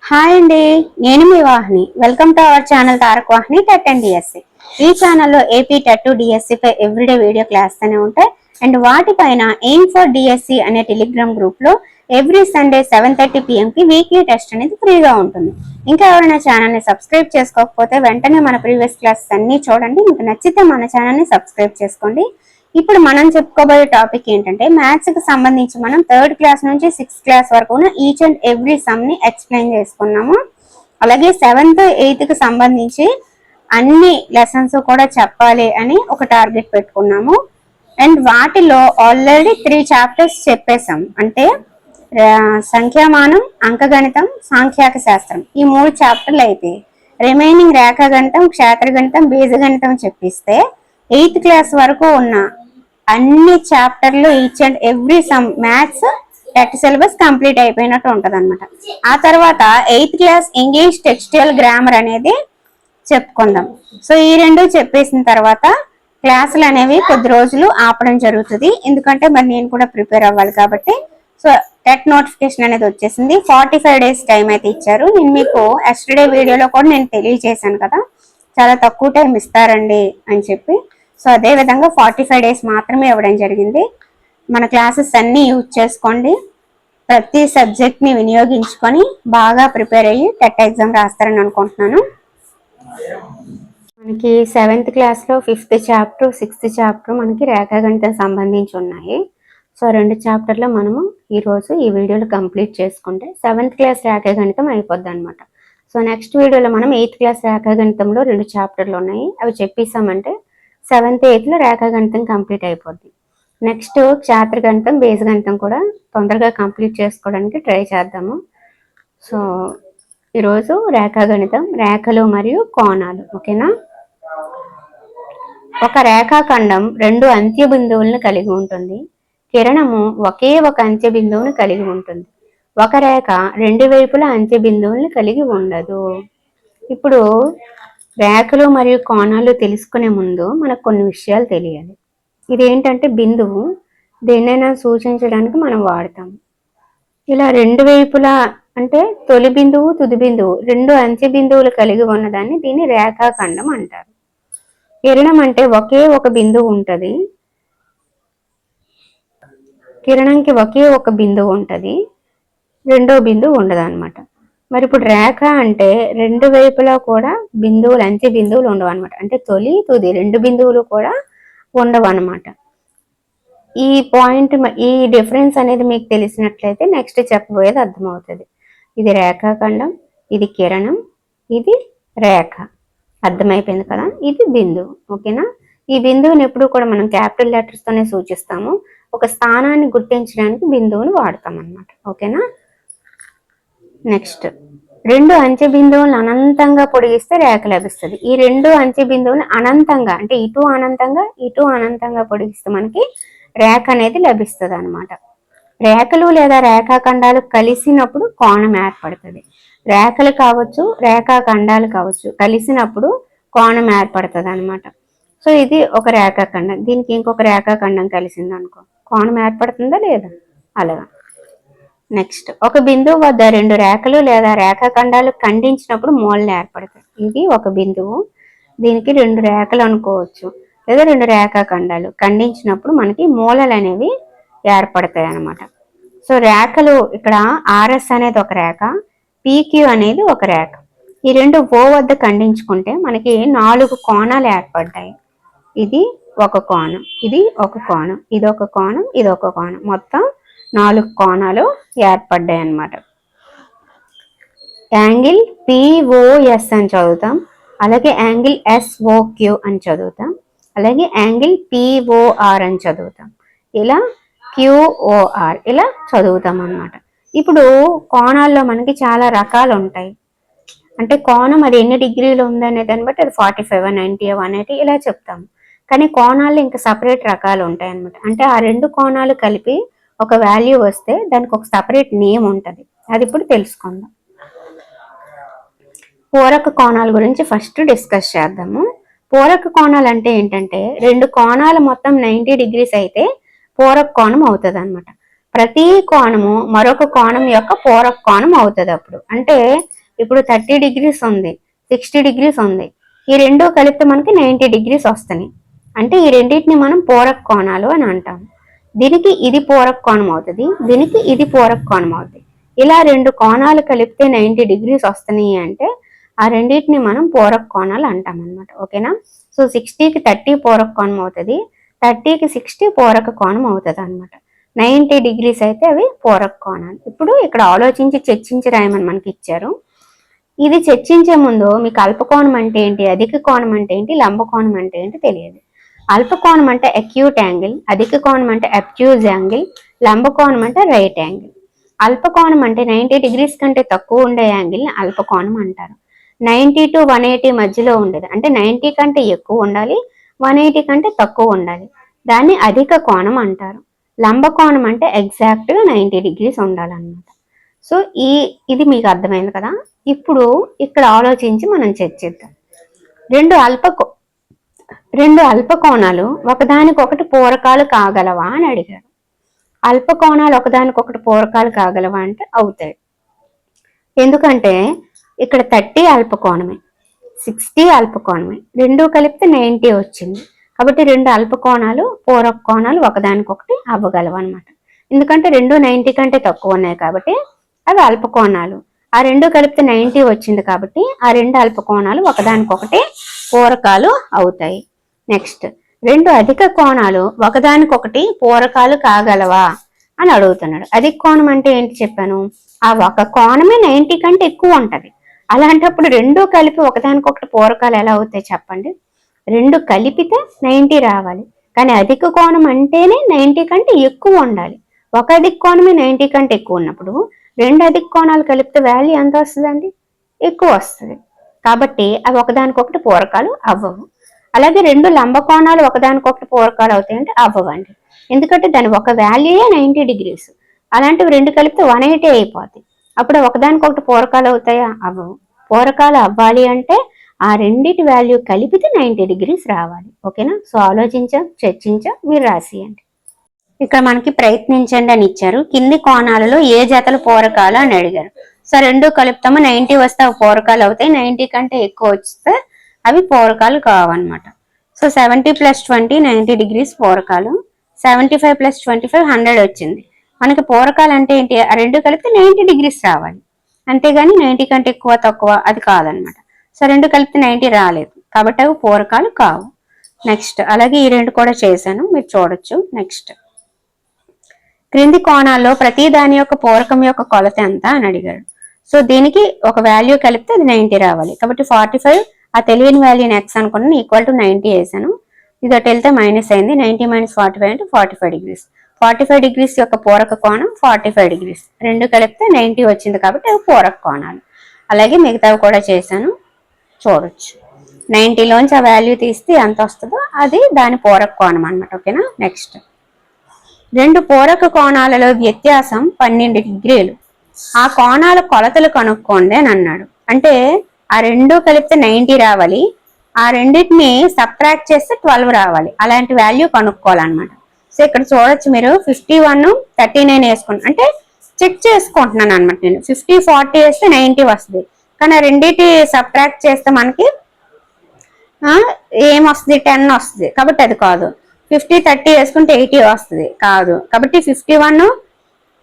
Hi అండి, నేను మీ Vahini. Welcome to our channel Tarak Vahini TET and DSC. ఈ ఛానల్లో ఏపీ టెట్ డిఎస్సి పై ఎవ్రీడే వీడియో క్లాస్ అనే ఉంటాయి. అండ్ వాటిపైన ఎయిమ్ ఫర్ డిఎస్సి అనే టెలిగ్రామ్ గ్రూప్ లో ఎవ్రీ సండే 7:30 PM కి వీక్లీ టెస్ట్ అనేది ఫ్రీగా ఉంటుంది. ఇంకా ఎవరైనా ఛానల్ ని సబ్స్క్రైబ్ చేసుకోకపోతే వెంటనే మన ప్రీవియస్ క్లాసెస్ అన్ని చూడండి. మీకు నచ్చితే మన ఛానల్ ని సబ్స్క్రైబ్ చేసుకోండి. ఇప్పుడు మనం చెప్పుకోబోయే టాపిక్ ఏంటంటే మ్యాథ్స్ కి సంబంధించి మనం 3rd క్లాస్ నుంచి 6th క్లాస్ వరకు ఈచ్ అండ్ ఎవ్రీ సమ్ ని ఎక్స్ప్లెయిన్ చేసుకున్నాము. అలాగే 7th 8th కి సంబంధించి అన్ని లెసన్స్ కూడా చెప్పాలి అని ఒక టార్గెట్ పెట్టుకున్నాము. అండ్ వాటిలో ఆల్రెడీ 3 చాప్టర్స్ చెప్పేశాం. అంటే సంఖ్యామానం, అంకగణితం, సాంఖ్యాక శాస్త్రం ఈ 3 చాప్టర్లు అయితే రిమైనింగ్ రేఖాగణితం, క్షేత్రగణితం, బీజగణితం చెప్పిస్తే 8th క్లాస్ వరకు ఉన్న అన్ని చాప్టర్లు each and every sum maths TET syllabus complete అయిపోయినట్టు ఉంటది అనమాట. ఆ తర్వాత 8th class English textile grammar అనేది చెప్పుకుందాం. సో ఈ రెండు చెప్పేసిన తర్వాత క్లాసులు అనేవి కొద్ది రోజులు ఆపడం జరుగుతుంది. ఎందుకంటే మరి నేను కూడా ప్రిపేర్ అవ్వాలి కాబట్టి. సో టెట్ నోటిఫికేషన్ అనేది వచ్చేసింది. 45 days టైం అయితే ఇచ్చారు. నేను మీకు ఎస్టర్డే వీడియోలో కూడా నేను తెలియజేశాను కదా, చాలా తక్కువ టైం ఇస్తారండి అని చెప్పి. సో అదే విధంగా 45 days మాత్రమే ఇవ్వడం జరిగింది. మన క్లాసెస్ అన్ని యూజ్ చేసుకోండి. ప్రతి సబ్జెక్ట్ ని వినియోగించుకొని బాగా ప్రిపేర్ అయ్యి టెట్ ఎగ్జామ్ రాస్తారని అనుకుంటున్నాను. మనకి 7th క్లాస్లో 5th చాప్టర్ 6th చాప్టర్ మనకి రేఖాగణితం సంబంధించి ఉన్నాయి. సో 2 చాప్టర్లో మనము ఈరోజు ఈ వీడియోలో కంప్లీట్ చేసుకుంటే 7th క్లాస్ రేఖాగణితం అయిపోద్ది అనమాట. సో నెక్స్ట్ వీడియోలో మనం 8th క్లాస్ రేఖాగణితంలో 2 చాప్టర్లు ఉన్నాయి, అవి చెప్పేసామంటే 7th 8th రేఖాగణితం కంప్లీట్ అయిపోద్ది. నెక్స్ట్ క్షేత్రగణితం, బీజగణితం కూడా తొందరగా కంప్లీట్ చేసుకోవడానికి ట్రై చేద్దాము. సో ఈరోజు రేఖాగణితం, రేఖలు మరియు కోణాలు. ఓకేనా? ఒక రేఖాఖండం 2 అంత్య బిందువులను కలిగి ఉంటుంది. కిరణము ఒకే ఒక అంత్య బిందువును కలిగి ఉంటుంది. ఒక రేఖ 2 వైపుల అంత్య బిందువులను కలిగి ఉండదు. ఇప్పుడు రేఖలు మరియు కోణాలు తెలుసుకునే ముందు మనకు కొన్ని విషయాలు తెలియాలి. ఇదేంటంటే బిందువు, దేన్నైనా సూచించడానికి మనం వాడతాం. ఇలా 2 వైపులా అంటే తొలి బిందువు, తుది బిందువు 2 అంత్య బిందువులు కలిగి ఉన్నదాన్ని దీన్ని రేఖాఖండం అంటారు. కిరణం అంటే ఒకే ఒక బిందువు ఉంటుంది. కిరణంకి ఒకే ఒక బిందువు ఉంటుంది, రెండో బిందువు ఉండదు అనమాట. మరి ఇప్పుడు రేఖ అంటే 2 వైపులా కూడా బిందువులు, అంత్య బిందువులు ఉండవు అనమాట. అంటే తొలి, తుది 2 బిందువులు కూడా ఉండవు అనమాట. ఈ పాయింట్, ఈ డిఫరెన్స్ అనేది మీకు తెలిసినట్లయితే నెక్స్ట్ చెప్పబోయేది అర్థమవుతుంది. ఇది రేఖాఖండం, ఇది కిరణం, ఇది రేఖ. అర్థమైపోయింది కదా? ఇది బిందువు. ఓకేనా? ఈ బిందువుని ఎప్పుడు కూడా మనం క్యాపిటల్ లెటర్స్తోనే సూచిస్తాము. ఒక స్థానాన్ని గుర్తించడానికి బిందువుని వాడతాం అన్నమాట. ఓకేనా? నెక్స్ట్ 2 అంత్య బిందువులను అనంతంగా పొడిగిస్తే రేఖ లభిస్తుంది. ఈ 2 అంత్య బిందువులను అనంతంగా అంటే ఇటు అనంతంగా, ఇటు అనంతంగా పొడిగిస్తే మనకి రేఖ అనేది లభిస్తుంది అనమాట. రేఖలు లేదా రేఖాఖండాలు కలిసినప్పుడు కోణం ఏర్పడుతుంది. రేఖలు కావచ్చు, రేఖాఖండాలు కావచ్చు, కలిసినప్పుడు కోణం ఏర్పడుతుంది అనమాట. సో ఇది ఒక రేఖాఖండం, దీనికి ఇంకొక రేఖాఖండం కలిసింది అనుకో, కోణం ఏర్పడుతుందా లేదా? అలాగా. నెక్స్ట్, ఒక బిందువు వద్ద 2 రేఖలు లేదా రేఖాఖండాలు ఖండించినప్పుడు మూలలు ఏర్పడతాయి. ఇది ఒక బిందువు, దీనికి 2 రేఖలు అనుకోవచ్చు లేదా 2 రేఖాఖండాలు ఖండించినప్పుడు మనకి మూలలు అనేవి ఏర్పడతాయి అన్నమాట. సో రేఖలు ఇక్కడ ఆర్ఎస్ అనేది ఒక రేఖ, పీక్యూ అనేది ఒక రేఖ. ఈ 2 ఓ వద్ద ఖండించుకుంటే మనకి 4 కోణాలు ఏర్పడ్డాయి. ఇది ఒక కోణం, ఇది ఒక కోణం, ఇది ఒక కోణం, ఇది ఒక కోణం, మొత్తం 4 కోణాలు ఏర్పడ్డాయి అన్నమాట. యాంగిల్ పిఓఎస్ అని చదువుతాం, అలాగే యాంగిల్ ఎస్ఓక్యూ అని చదువుతాం, అలాగే యాంగిల్ పిఓఆర్ అని చదువుతాం, ఇలా క్యూఓఆర్ ఇలా చదువుతాం అన్నమాట. ఇప్పుడు కోణాల్లో మనకి చాలా రకాలు ఉంటాయి. అంటే కోణం అది ఎన్ని డిగ్రీలు ఉందనే దాన్ని బట్టి అది 45, 90, 180 ఇలా చెప్తాం. కానీ కోణాల్లో ఇంకా సపరేట్ రకాలు ఉంటాయి అన్నమాట. అంటే ఆ 2 కోణాలు కలిపి ఒక వాల్యూ వస్తే దానికి ఒక సపరేట్ నేమ్ ఉంటుంది. అది ఇప్పుడు తెలుసుకుందాం. పూరక కోణాల గురించి ఫస్ట్ డిస్కస్ చేద్దాము. పూరక కోణాలు అంటే ఏంటంటే 2 కోణాలు మొత్తం 90 degrees అయితే పూరక కోణం అవుతుంది అనమాట. ప్రతి కోణము మరొక కోణం యొక్క పూరక కోణం అవుతుంది. అప్పుడు అంటే ఇప్పుడు 30 degrees ఉంది, 60 degrees ఉంది, ఈ రెండు కలిపితే మనకి 90 degrees వస్తాయి. అంటే ఈ రెండింటిని మనం పూరక కోణాలు అని అంటాం. దీనికి ఇది పూరక కోణం అవుతుంది, దీనికి ఇది పూరక కోణం అవుతుంది. ఇలా రెండు కోణాలు కలిపితే 90 degrees వస్తున్నాయి అంటే ఆ రెండింటిని మనం పూరక కోణాలు అంటాం అనమాట. ఓకేనా? సో 60కి 30 పూరక కోణం అవుతుంది, 30కి 60 పూరక కోణం అవుతుంది అనమాట. 90 degrees అయితే అవి పూరక కోణాలు. ఇప్పుడు ఇక్కడ ఆలోచించి చర్చించి రాయమని మనకి ఇచ్చారు. ఇది చర్చించే ముందు మీకు అల్పకోణం అంటే ఏంటి, అధిక కోణం అంటే ఏంటి, లంబకోణం అంటే ఏంటి తెలియదు. అల్పకోణం అంటే అక్యూట్ యాంగిల్, అధిక కోణం అంటే అబ్ట్యూజ్ యాంగిల్, లంబకోణం అంటే రైట్ యాంగిల్. అల్పకోణం అంటే 90 degrees కంటే తక్కువ ఉండే యాంగిల్ని అల్పకోణం అంటారు. 90 to 180 మధ్యలో ఉండేది, అంటే 90 కంటే ఎక్కువ ఉండాలి, 180 కంటే తక్కువ ఉండాలి, దాన్ని అధిక కోణం అంటారు. లంబకోణం అంటే ఎగ్జాక్ట్గా 90 degrees ఉండాలన్నమాట. సో ఇది మీకు అర్థమైంది కదా. ఇప్పుడు ఇక్కడ ఆలోచించి మనం చర్చిద్దాం. రెండు అల్పకోణాలు ఒకదానికొకటి పూరకాలు కాగలవా అని అడిగారు. అల్పకోణాలు ఒకదానికొకటి పూరకాలు కాగలవా అంటే అవుతాయి. ఎందుకంటే ఇక్కడ 30 అల్పకోణమే, 60 అల్పకోణమే, రెండు కలిపితే 90 వచ్చింది. కాబట్టి రెండు అల్పకోణాలు పూరక కోణాలు ఒకదానికొకటి అవ్వగలవు అనమాట. ఎందుకంటే రెండు 90 కంటే తక్కువ ఉన్నాయి కాబట్టి అవి అల్పకోణాలు. ఆ రెండు కలిపితే 90 వచ్చింది కాబట్టి ఆ రెండు అల్పకోణాలు ఒకదానికొకటి పూరకాలు అవుతాయి. నెక్స్ట్, రెండు అధిక కోణాలు ఒకదానికొకటి పూరకాలు కాగలవా అని అడుగుతున్నాడు. అధిక కోణం అంటే ఏంటి చెప్పాను, ఆ ఒక కోణమే 90 కంటే ఎక్కువ ఉంటది. అలాంటప్పుడు రెండు కలిపి ఒకదానికొకటి పూరకాలు ఎలా అవుతాయి చెప్పండి. రెండు కలిపితే 90 రావాలి, కానీ అధిక కోణం అంటేనే 90 కంటే ఎక్కువ ఉండాలి. ఒక అధిక కోణమే 90 కంటే ఎక్కువ ఉన్నప్పుడు రెండు అధిక కోణాలు కలిపితే వాల్యూ ఎంత వస్తుందండి, ఎక్కువ వస్తుంది. కాబట్టి అవి ఒకదానికొకటి పూరకాలు అవ్వవు. అలాగే రెండు లంబ కోణాలు ఒకదానికొకటి పూరకాలు అవుతాయంటే అవ్వవండి, ఎందుకంటే దాని ఒక వాల్యూయే 90 degrees. అలాంటివి రెండు కలిపితే 180 అయిపోతాయి. అప్పుడు ఒకదానికొకటి పూరకాలు అవుతాయా, అవ్వవు. పూరకాలు అవ్వాలి అంటే ఆ రెండిటి వాల్యూ కలిపితే 90 degrees రావాలి. ఓకేనా? సో ఆలోచించాం, చర్చించాం, మీరు రాసియండి. ఇక్కడ మనకి ప్రయత్నించండి అని ఇచ్చారు. కింది కోణాలలో ఏ జతలు పూరకాలు అని అడిగారు. సో రెండు కలుపుతాము, 90 వస్తే అవి పూరకాలు అవుతాయి, 90 కంటే ఎక్కువ వస్తే అవి పూరకాలు కావన్నమాట. సో 70 + 20 90 degrees పూరకాలు, 75 + 25 100 వచ్చింది. మనకి పూరకాలు అంటే ఏంటి, ఆ రెండు కలిపితే 90 degrees రావాలి, అంతేగాని 90 కంటే ఎక్కువ తక్కువ అది కాదనమాట. సో రెండు కలిపితే 90 రాలేదు కాబట్టి అవి పూరకాలు కావు. నెక్స్ట్, అలాగే ఈ రెండు కూడా చేశాను, మీరు చూడొచ్చు. నెక్స్ట్, క్రింది కోణాల్లో ప్రతి దాని యొక్క పూరకం యొక్క కొలత ఎంత అని అడిగాడు. సో దీనికి ఒక వాల్యూ కలిపితే అది 90 రావాలి. కాబట్టి 45 ఆ తెలియని వాల్యూని x అనుకున్నాను, ఈక్వల్ టు 90 వేసాను. ఇది అటు వెళ్తే మైనస్ అయింది. 90 - 45 అంటే 45 degrees. 45 degrees యొక్క పూరక కోణం 45 degrees. రెండు కలిపితే 90 వచ్చింది కాబట్టి అవి పూరక కోణాలు. అలాగే మిగతావి కూడా చేశాను, చూడొచ్చు. 90లోంచి ఆ వాల్యూ తీస్తే ఎంత వస్తుందో అది దాని పూరక కోణం అనమాట. ఓకేనా? నెక్స్ట్, రెండు పూరక కోణాలలో వ్యత్యాసం 12 degrees. ఆ కోణాల కొలతలు కనుక్కోండి అని అన్నాడు. అంటే ఆ రెండు కలిపితే 90 రావాలి, ఆ రెండింటిని సబ్ట్రాక్ట్ చేస్తే 12 రావాలి. అలాంటి వాల్యూ కనుక్కోవాలన్నమాట. సో ఇక్కడ చూడొచ్చు మీరు, 51 39 వేసుకుంటాను అంటే చెక్ చేసుకుంటున్నాను అనమాట. నేను 50 40 వేస్తే 90 వస్తుంది, కానీ ఆ రెండింటి సబ్ట్రాక్ట్ చేస్తే మనకి ఏమొస్తుంది, 10 వస్తుంది. కాబట్టి అది కాదు. 50 30 వేసుకుంటే 80 వస్తుంది, కాదు. కాబట్టి 51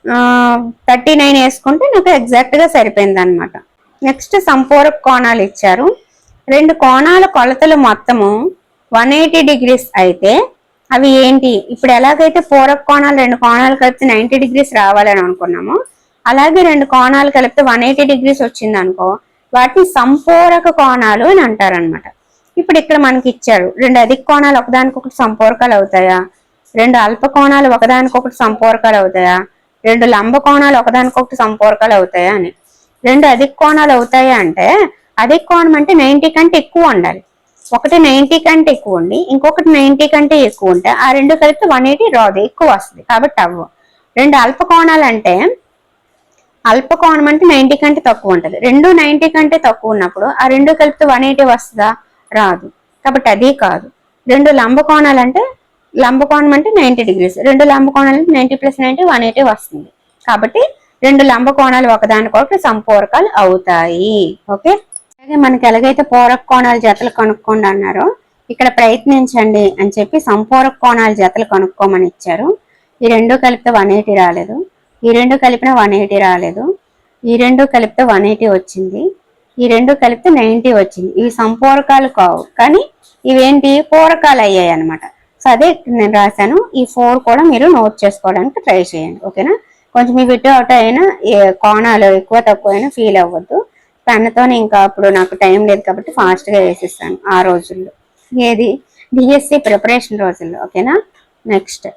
39 వేసుకుంటే నాకు ఎగ్జాక్ట్ గా సరిపోయింది అనమాట. నెక్స్ట్, సంపూరక కోణాలు ఇచ్చారు. రెండు కోణాల కొలతలు మొత్తము 180 degrees అయితే అవి ఏంటి, ఇప్పుడు ఎలాగైతే పూరక కోణాలు రెండు కోణాలు కలిపితే 90 degrees రావాలని అనుకున్నామో, అలాగే రెండు కోణాలు కలిపితే 180 degrees వచ్చింది అనుకో, వాటిని సంపూరక కోణాలు అని అంటారనమాట. ఇప్పుడు ఇక్కడ మనకి ఇచ్చాడు, రెండు అధిక కోణాలు ఒకదానికొకటి సంపూరకాలు అవుతాయా, రెండు అల్ప కోణాలు ఒకదానికొకటి సంపూరకాలు అవుతాయా, రెండు లంబ కోణాలు ఒకదానికొకటి సంపూరకాలు అవుతాయా అని. రెండు అధిక కోణాలు అవుతాయా అంటే, అధిక కోణం అంటే 90 కంటే ఎక్కువ ఉండాలి. ఒకటి 90 కంటే ఎక్కువ ఉండి ఇంకొకటి 90 కంటే ఎక్కువ ఉంటే ఆ రెండు కలిపితే 180 రాదు, ఎక్కువ వస్తుంది, కాబట్టి అవ్వ. రెండు అల్ప కోణాలు అంటే, అల్ప కోణం అంటే 90 కంటే తక్కువ ఉంటుంది. రెండు 90 కంటే తక్కువ ఉన్నప్పుడు ఆ రెండు కలిపితే 180 వస్తుందా, రాదు, కాబట్టి అది కాదు. రెండు లంబ కోణాలు అంటే లంబకోణం అంటే 90 డిగ్రీస్, రెండు లంబకోణాలు 90 + 90 180 వస్తుంది. కాబట్టి రెండు లంబకోణాలు ఒకదానికొకటి సంపూరకాలు అవుతాయి. ఓకే, అలాగే మనకి ఎలాగైతే పూరక కోణాల జతలు కనుక్కోండి అన్నారో ఇక్కడ ప్రయత్నించండి అని చెప్పి సంపూరక కోణాల జతలు కనుక్కోమని ఇచ్చారు. ఈ రెండు కలిపితే 180 రాలేదు, ఈ రెండు కలిపిన 180 రాలేదు, ఈ రెండు కలిపితే 180 వచ్చింది, ఈ రెండు కలిపితే 90 వచ్చింది. ఇవి సంపూరకాలు కావు, కానీ ఇవేంటి పూరకాలు అయ్యాయి అనమాట. సో అదే నేను రాశాను. ఈ 4 కూడా మీరు నోట్ చేసుకోవడానికి ట్రై చేయండి. ఓకేనా, కొంచెం మీ ఇటు అటు అయినా కోణాలు ఎక్కువ తక్కువ అయినా ఫీల్ అవ్వద్దు. పెన్నుతో ఇంకా అప్పుడు నాకు టైం లేదు కాబట్టి ఫాస్ట్గా వేసిస్తాను ఆ రోజుల్లో, ఏది డిఎస్సి ప్రిపరేషన్ రోజుల్లో. ఓకేనా, నెక్స్ట్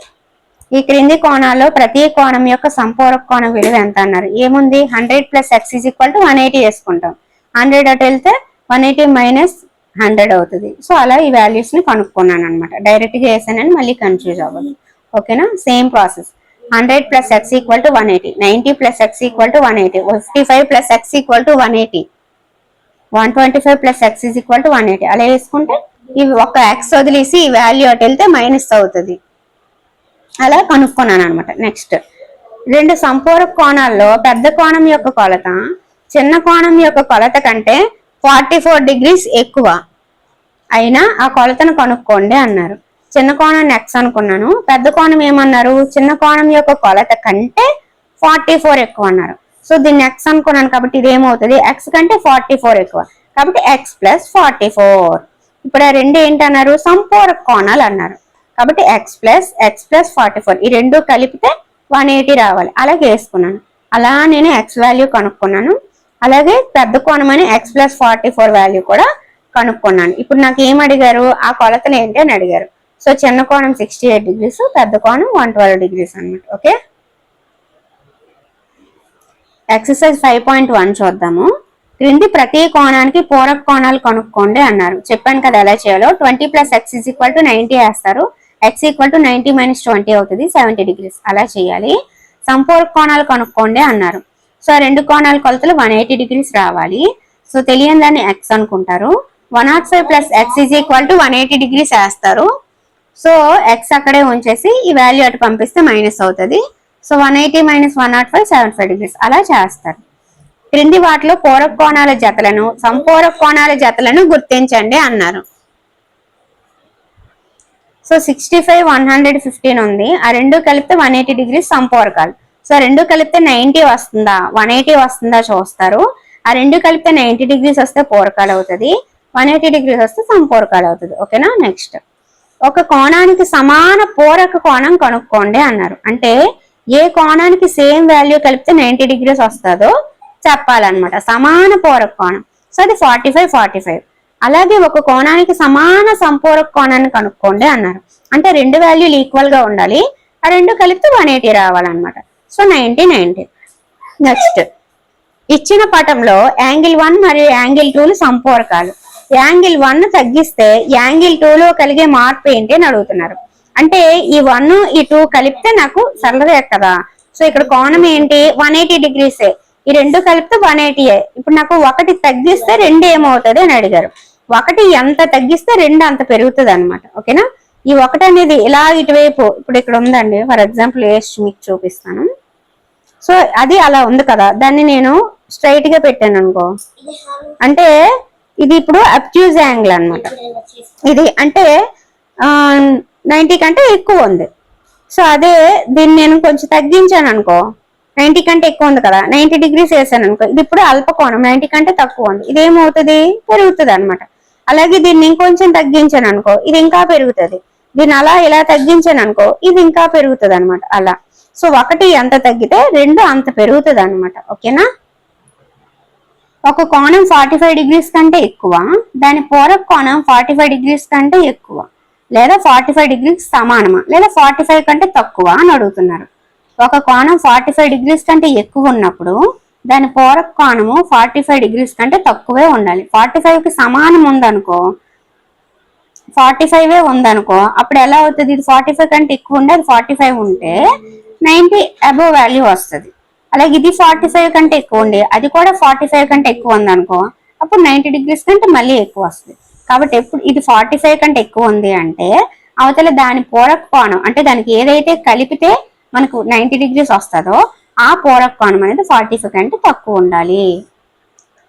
ఈ క్రింది కోణాల్లో ప్రతి కోణం యొక్క సంపూరక కోణం విలువ ఎంత అన్నారు. ఏముంది, 100 + x = 180 వేసుకుంటాం. 100 అటు వెళ్తే 180 - 100 అవుతుంది. సో అలా ఈ వాల్యూస్ ని కనుక్కున్నాను అనమాట. డైరెక్ట్ గా వేసానని మళ్ళీ కన్ఫ్యూజ్ అవ్వదు. ఓకేనా, same process. 100 + x = 180, 90 + x = 180, 55 + x = 180, 125 + x = 180. అలా వేసుకుంటే ఇవి ఒక x వదిలేసి ఈ వాల్యూ అటు వెళ్తే మైనస్ అవుతుంది. అలా కనుక్కున్నాను అనమాట. నెక్స్ట్, రెండు సంపూరక కోణాల్లో పెద్ద కోణం యొక్క కొలత చిన్న కోణం యొక్క కొలత కంటే 44 డిగ్రీస్ ఎక్కువ అయినా ఆ కొలతను కనుక్కోండి అన్నారు. చిన్న కోణాన్ని x అనుకున్నాను, పెద్ద కోణం ఏమన్నారు, చిన్న కోణం యొక్క కొలత కంటే 44 ఎక్కువ అన్నారు. సో దీన్ని x అనుకున్నాను కాబట్టి ఇది ఏమవుతుంది, x కంటే 44 ఎక్కువ కాబట్టి x + 44. ఇప్పుడు ఆ రెండు ఏంటన్నారు, సంపూరక కోణాలు అన్నారు. కాబట్టి x + 44 ఈ రెండు కలిపితే 180 రావాలి. అలాగే వేసుకున్నాను. అలా నేను x వాల్యూ కనుక్కున్నాను. అలాగే పెద్ద కోణం అని x + 44 వాల్యూ కూడా కనుక్కున్నాను. ఇప్పుడు నాకు ఏం అడిగారు, ఆ కొలతలు ఏంటి అని అడిగారు. సో చిన్న కోణం 68 డిగ్రీస్, పెద్ద కోణం 112 డిగ్రీస్ అనమాట. ఓకే, ఎక్సర్సైజ్ 5.1 చూద్దాము. క్రింది ప్రతి కోణానికి పూరక కోణాలు కనుక్కోండి అన్నారు. చెప్పాను కదా ఎలా చేయాలో. 20 + x = 90 వేస్తారు. x = 90 - 20 అవుతుంది, 70 డిగ్రీస్. అలా చేయాలి. సంపూరక కోణాలు కనుక్కోండి అన్నారు. సో రెండు కోణాల కొలతలు 180 డిగ్రీస్ రావాలి. సో తెలియని దాన్ని x అనుకుంటారు. 105 + x = 180 డిగ్రీస్ వేస్తారు. సో x అక్కడే ఉంచేసి ఈ వాల్యూ అటు పంపిస్తే మైనస్ అవుతుంది. So 180 - 105 75 degrees. అలా చేస్తారు. క్రింది వాటిలో పూరక కోణాల జతలను సంపూరక కోణాల జతలను గుర్తించండి అన్నారు. సో 65 115 ఉంది. ఆ రెండు కలిపితే 180 డిగ్రీస్ సంపూరకాలు. సో రెండు కలిపితే 90 వస్తుందా 180 వస్తుందా చూస్తారు. ఆ రెండు కలిపితే 90 డిగ్రీస్ వస్తే పూరకాలు అవుతుంది, 180 డిగ్రీస్ వస్తే సంపూరకాలు అవుతుంది. ఓకేనా, నెక్స్ట్ ఒక కోణానికి సమాన పూరక కోణం కనుక్కోండి అన్నారు. అంటే ఏ కోణానికి సేమ్ వాల్యూ కలిపితే 90 డిగ్రీస్ వస్తుందో చెప్పాలన్నమాట. సమాన పూరక కోణం. సో అది 45 45. అలాగే ఒక కోణానికి సమాన సంపూరక కోణాన్ని కనుక్కోండి అన్నారు. అంటే రెండు వాల్యూలు ఈక్వల్ గా ఉండాలి, ఆ రెండు కలిపితే 180 రావాలన్నమాట. సో 90 90. నెక్స్ట్, ఇచ్చిన పటంలో యాంగిల్ 1 మరియు యాంగిల్ 2 సంపూరకాలు. యాంగిల్ 1 తగ్గిస్తే యాంగిల్ 2లో కలిగే మార్పు ఏంటి అని అడుగుతున్నారు. అంటే ఈ 1 ఈ 2 కలిపితే నాకు సరళదే కదా. సో ఇక్కడ కోణం ఏంటి 180 డిగ్రీసే. ఈ రెండు కలిపితే 180. ఇప్పుడు నాకు ఒకటి తగ్గిస్తే రెండు ఏమవుతుంది అని అడిగారు. ఒకటి ఎంత తగ్గిస్తే రెండు అంత పెరుగుతుంది అనమాట. ఓకేనా, ఈ ఒకటి అనేది ఇలా ఇటువైపు ఇప్పుడు ఇక్కడ ఉందండి. ఫర్ ఎగ్జాంపుల్ వేసి మీకు చూపిస్తాను. సో అది అలా ఉంది కదా, దాన్ని నేను స్ట్రైట్ గా పెట్టాను అనుకో, అంటే ఇది ఇప్పుడు అబ్ట్యూజ్ యాంగిల్ అనమాట. ఇది అంటే 90 కంటే ఎక్కువ ఉంది. సో అదే దీన్ని నేను కొంచెం తగ్గించాను అనుకో, 90 కంటే ఎక్కువ ఉంది కదా, 90 డిగ్రీస్ వేసాను అనుకో, ఇది ఇప్పుడు అల్పకోణం 90 కంటే తక్కువ ఉంది. ఇది ఏమవుతుంది, పెరుగుతుంది అనమాట. అలాగే దీన్ని ఇంకొంచెం తగ్గించాను అనుకో, ఇది ఇంకా పెరుగుతుంది. దీన్ని అలా ఇలా తగ్గించాను అనుకో, ఇది ఇంకా పెరుగుతుంది అనమాట. అలా సో ఒకటి ఎంత తగ్గితే రెండు అంత పెరుగుతుంది అనమాట. ఓకేనా, ఒక కోణం 45 డిగ్రీస్ కంటే ఎక్కువ, దాని పూరక కోణం 45 డిగ్రీస్ కంటే ఎక్కువ లేదా 45 డిగ్రీస్ సమానమా లేదా 45 కంటే తక్కువ అని అడుగుతున్నారు. ఒక కోణం 45 డిగ్రీస్ కంటే ఎక్కువ ఉన్నప్పుడు దాని పూరక కోణము 45 డిగ్రీస్ కంటే తక్కువే ఉండాలి. 45కి సమానం ఉందనుకో, 45 ఉందనుకో, అప్పుడు ఎలా అవుతుంది, ఇది 45 కంటే ఎక్కువ ఉండే అది 45 ఉంటే 90 అబోవ్ వాల్యూ వస్తుంది. అలాగే ఇది 45 కంటే ఎక్కువ ఉండి అది కూడా 45 కంటే ఎక్కువ ఉందనుకో, అప్పుడు 90 డిగ్రీస్ కంటే మళ్ళీ ఎక్కువ వస్తుంది. కాబట్టి ఎప్పుడు ఇది 45 కంటే ఎక్కువ ఉంది అంటే అవతల దాని పూరక కోణం అంటే దానికి ఏదైతే కలిపితే మనకు 90 degrees వస్తుందో ఆ పూరక కోణం అనేది 45 కంటే తక్కువ ఉండాలి.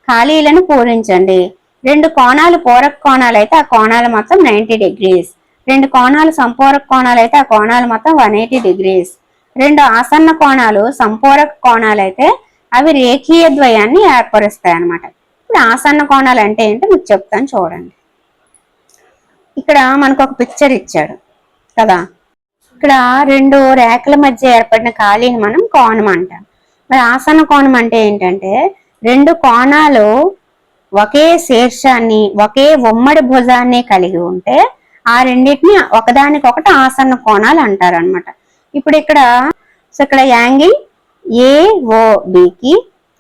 ఖాళీలను పూరించండి. 2 కోణాలు పూరక కోణాలు అయితే ఆ కోణాలు మొత్తం 90 degrees. 2 కోణాలు సంపూరక కోణాలు అయితే ఆ కోణాలు మొత్తం 180 degrees. 2 ఆసన్న కోణాలు సంపూరక కోణాలు అయితే అవి రేఖీయ ద్వయాన్ని ఏర్పరుస్తాయి అన్నమాట. ఇప్పుడు ఆసన్న కోణాలు అంటే ఏంటో మీకు చెప్తాను చూడండి. ఇక్కడ మనకు ఒక పిక్చర్ ఇచ్చాడు కదా. ఇక్కడ 2 రేఖల మధ్య ఏర్పడిన ఖాళీని మనం కోణం అంటాం. మరి ఆసన్న కోణం అంటే ఏంటంటే 2 కోణాలు ఒకే శీర్షాన్ని ఒకే ఉమ్మడి భుజాన్ని కలిగి ఉంటే ఆ రెండింటిని ఒకదానికొకటి ఆసన్న కోణాలు అంటారు అనమాట. ఇప్పుడు ఇక్కడ యాంగిల్ ఏఓబికి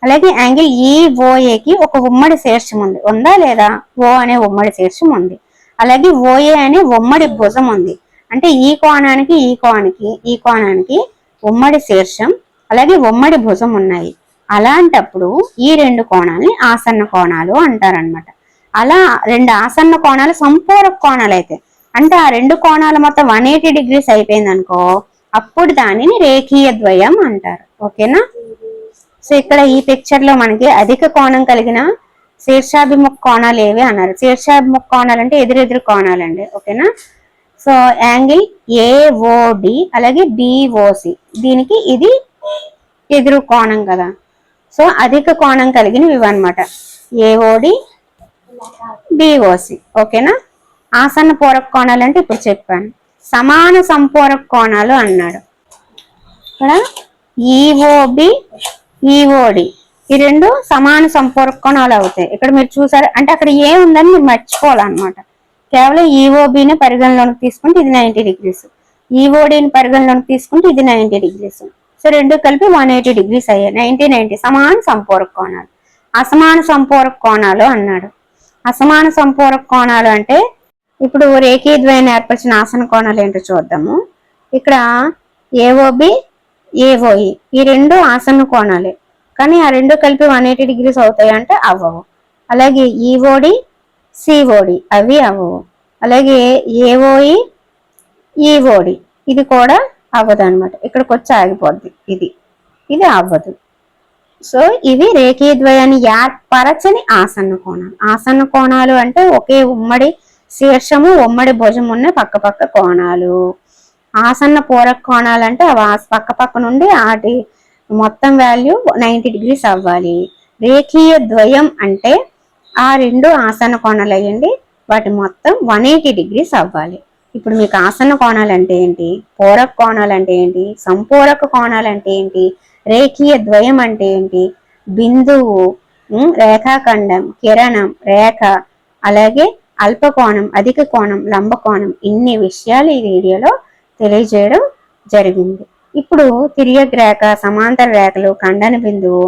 అలాగే యాంగిల్ ఈఓఏకి ఒక ఉమ్మడి శీర్షం ఉందా లేదా? ఓ అనే ఉమ్మడి శీర్షం ఉంది. అలాగే ఓఏ అనే ఉమ్మడి భుజం ఉంది. అంటే ఈ కోణానికి ఉమ్మడి శీర్షం అలాగే ఉమ్మడి భుజం ఉన్నాయి. అలాంటప్పుడు ఈ 2 కోణాలని ఆసన్న కోణాలు అంటారనమాట. అలా 2 ఆసన్న కోణాలు సంపూరక కోణాలు అయితే అంటే ఆ 2 కోణాలు మొత్తం 180 degrees అయిపోయింది అనుకో, అప్పుడు దానిని రేఖీయ ద్వయం అంటారు. ఓకేనా? సో ఇక్కడ ఈ పిక్చర్ లో మనకి అధిక కోణం కలిగిన శీర్షాభిముఖ కోణాలు ఏవి అన్నారు. శీర్షాభిముఖ కోణాలు అంటే ఎదురెదురు కోణాలండి. ఓకేనా? సో యాంగిల్ ఏఓడి అలాగే బిఓసి, దీనికి ఇది ఎదురు కోణం కదా. సో అధిక కోణం కలిగినవి ఇవన్నమాట, ఏఓడి బిఓసి. ఓకేనా? ఆసన్న పూరక కోణాలు అంటే ఇప్పుడు చెప్పాను. సమాన సంపూరక కోణాలు అన్నాడు. ఇక్కడ ఈఓబి ఈఓడి ఈ 2 సమాన సంపూరక కోణాలు అవుతాయి. ఇక్కడ మీరు చూసారు అంటే అక్కడ ఏముందని మీరు మర్చిపోవాలన్నమాట. కేవలం ఈఓబిని పరిగణలోకి తీసుకుంటే ఇది 90 degrees, ఈఓడిని పరిగణలోకి తీసుకుంటే ఇది 90 degrees. సో 2 కలిపి 180 degrees అయ్యాయి. 90 సమాన సంపూరక కోణాలు. అసమాన సంపూరక కోణాలు అన్నాడు. అసమాన సంపూరక కోణాలు అంటే ఇప్పుడు రేఖీయ ద్వయాన్ని ఏర్పరిచిన ఆసన కోణాలు ఏంటో చూద్దాము. ఇక్కడ ఏఓబి ఏఓఈ ఈ 2 ఆసన కోణాలే, కానీ ఆ 2 కలిపి 180 degrees అవుతాయి అంటే అవ్వవు. అలాగే ఈఓడి సిఓడి అవి అవ్వవు. అలాగే ఏఓఈ ఈఓడి ఇది కూడా అవ్వదు అనమాట. ఇక్కడికి వచ్చి ఆగిపోద్ది, ఇది అవ్వదు. సో ఇవి రేఖీయ ద్వయాన్ని ఏర్పరచని ఆసన్న కోణాలు. ఆసన్న కోణాలు అంటే ఒకే ఉమ్మడి శీర్షము ఉమ్మడి భుజం ఉన్న పక్క కోణాలు. ఆసన్న పూరక కోణాలు అంటే పక్క నుండి వాటి మొత్తం వాల్యూ 90 degrees అవ్వాలి. రేఖీయ ద్వయం అంటే ఆ 2 ఆసన్న కోణాలు అయ్యండి వాటి మొత్తం 180 degrees అవ్వాలి. ఇప్పుడు మీకు ఆసన్న కోణాలు అంటే ఏంటి, పూరక కోణాలు అంటే ఏంటి, సంపూరక కోణాలు అంటే ఏంటి, రేఖీయ ద్వయం అంటే ఏంటి, బిందువు, రేఖాఖండం, కిరణం, రేఖ, అలాగే అల్పకోణం, అధిక కోణం, లంబకోణం, ఇన్ని విషయాలు ఈ వీడియోలో తెలియజేయడం జరిగింది. ఇప్పుడు తిర్యక్ రేఖ, సమాంతర రేఖలు, ఖండన బిందువు,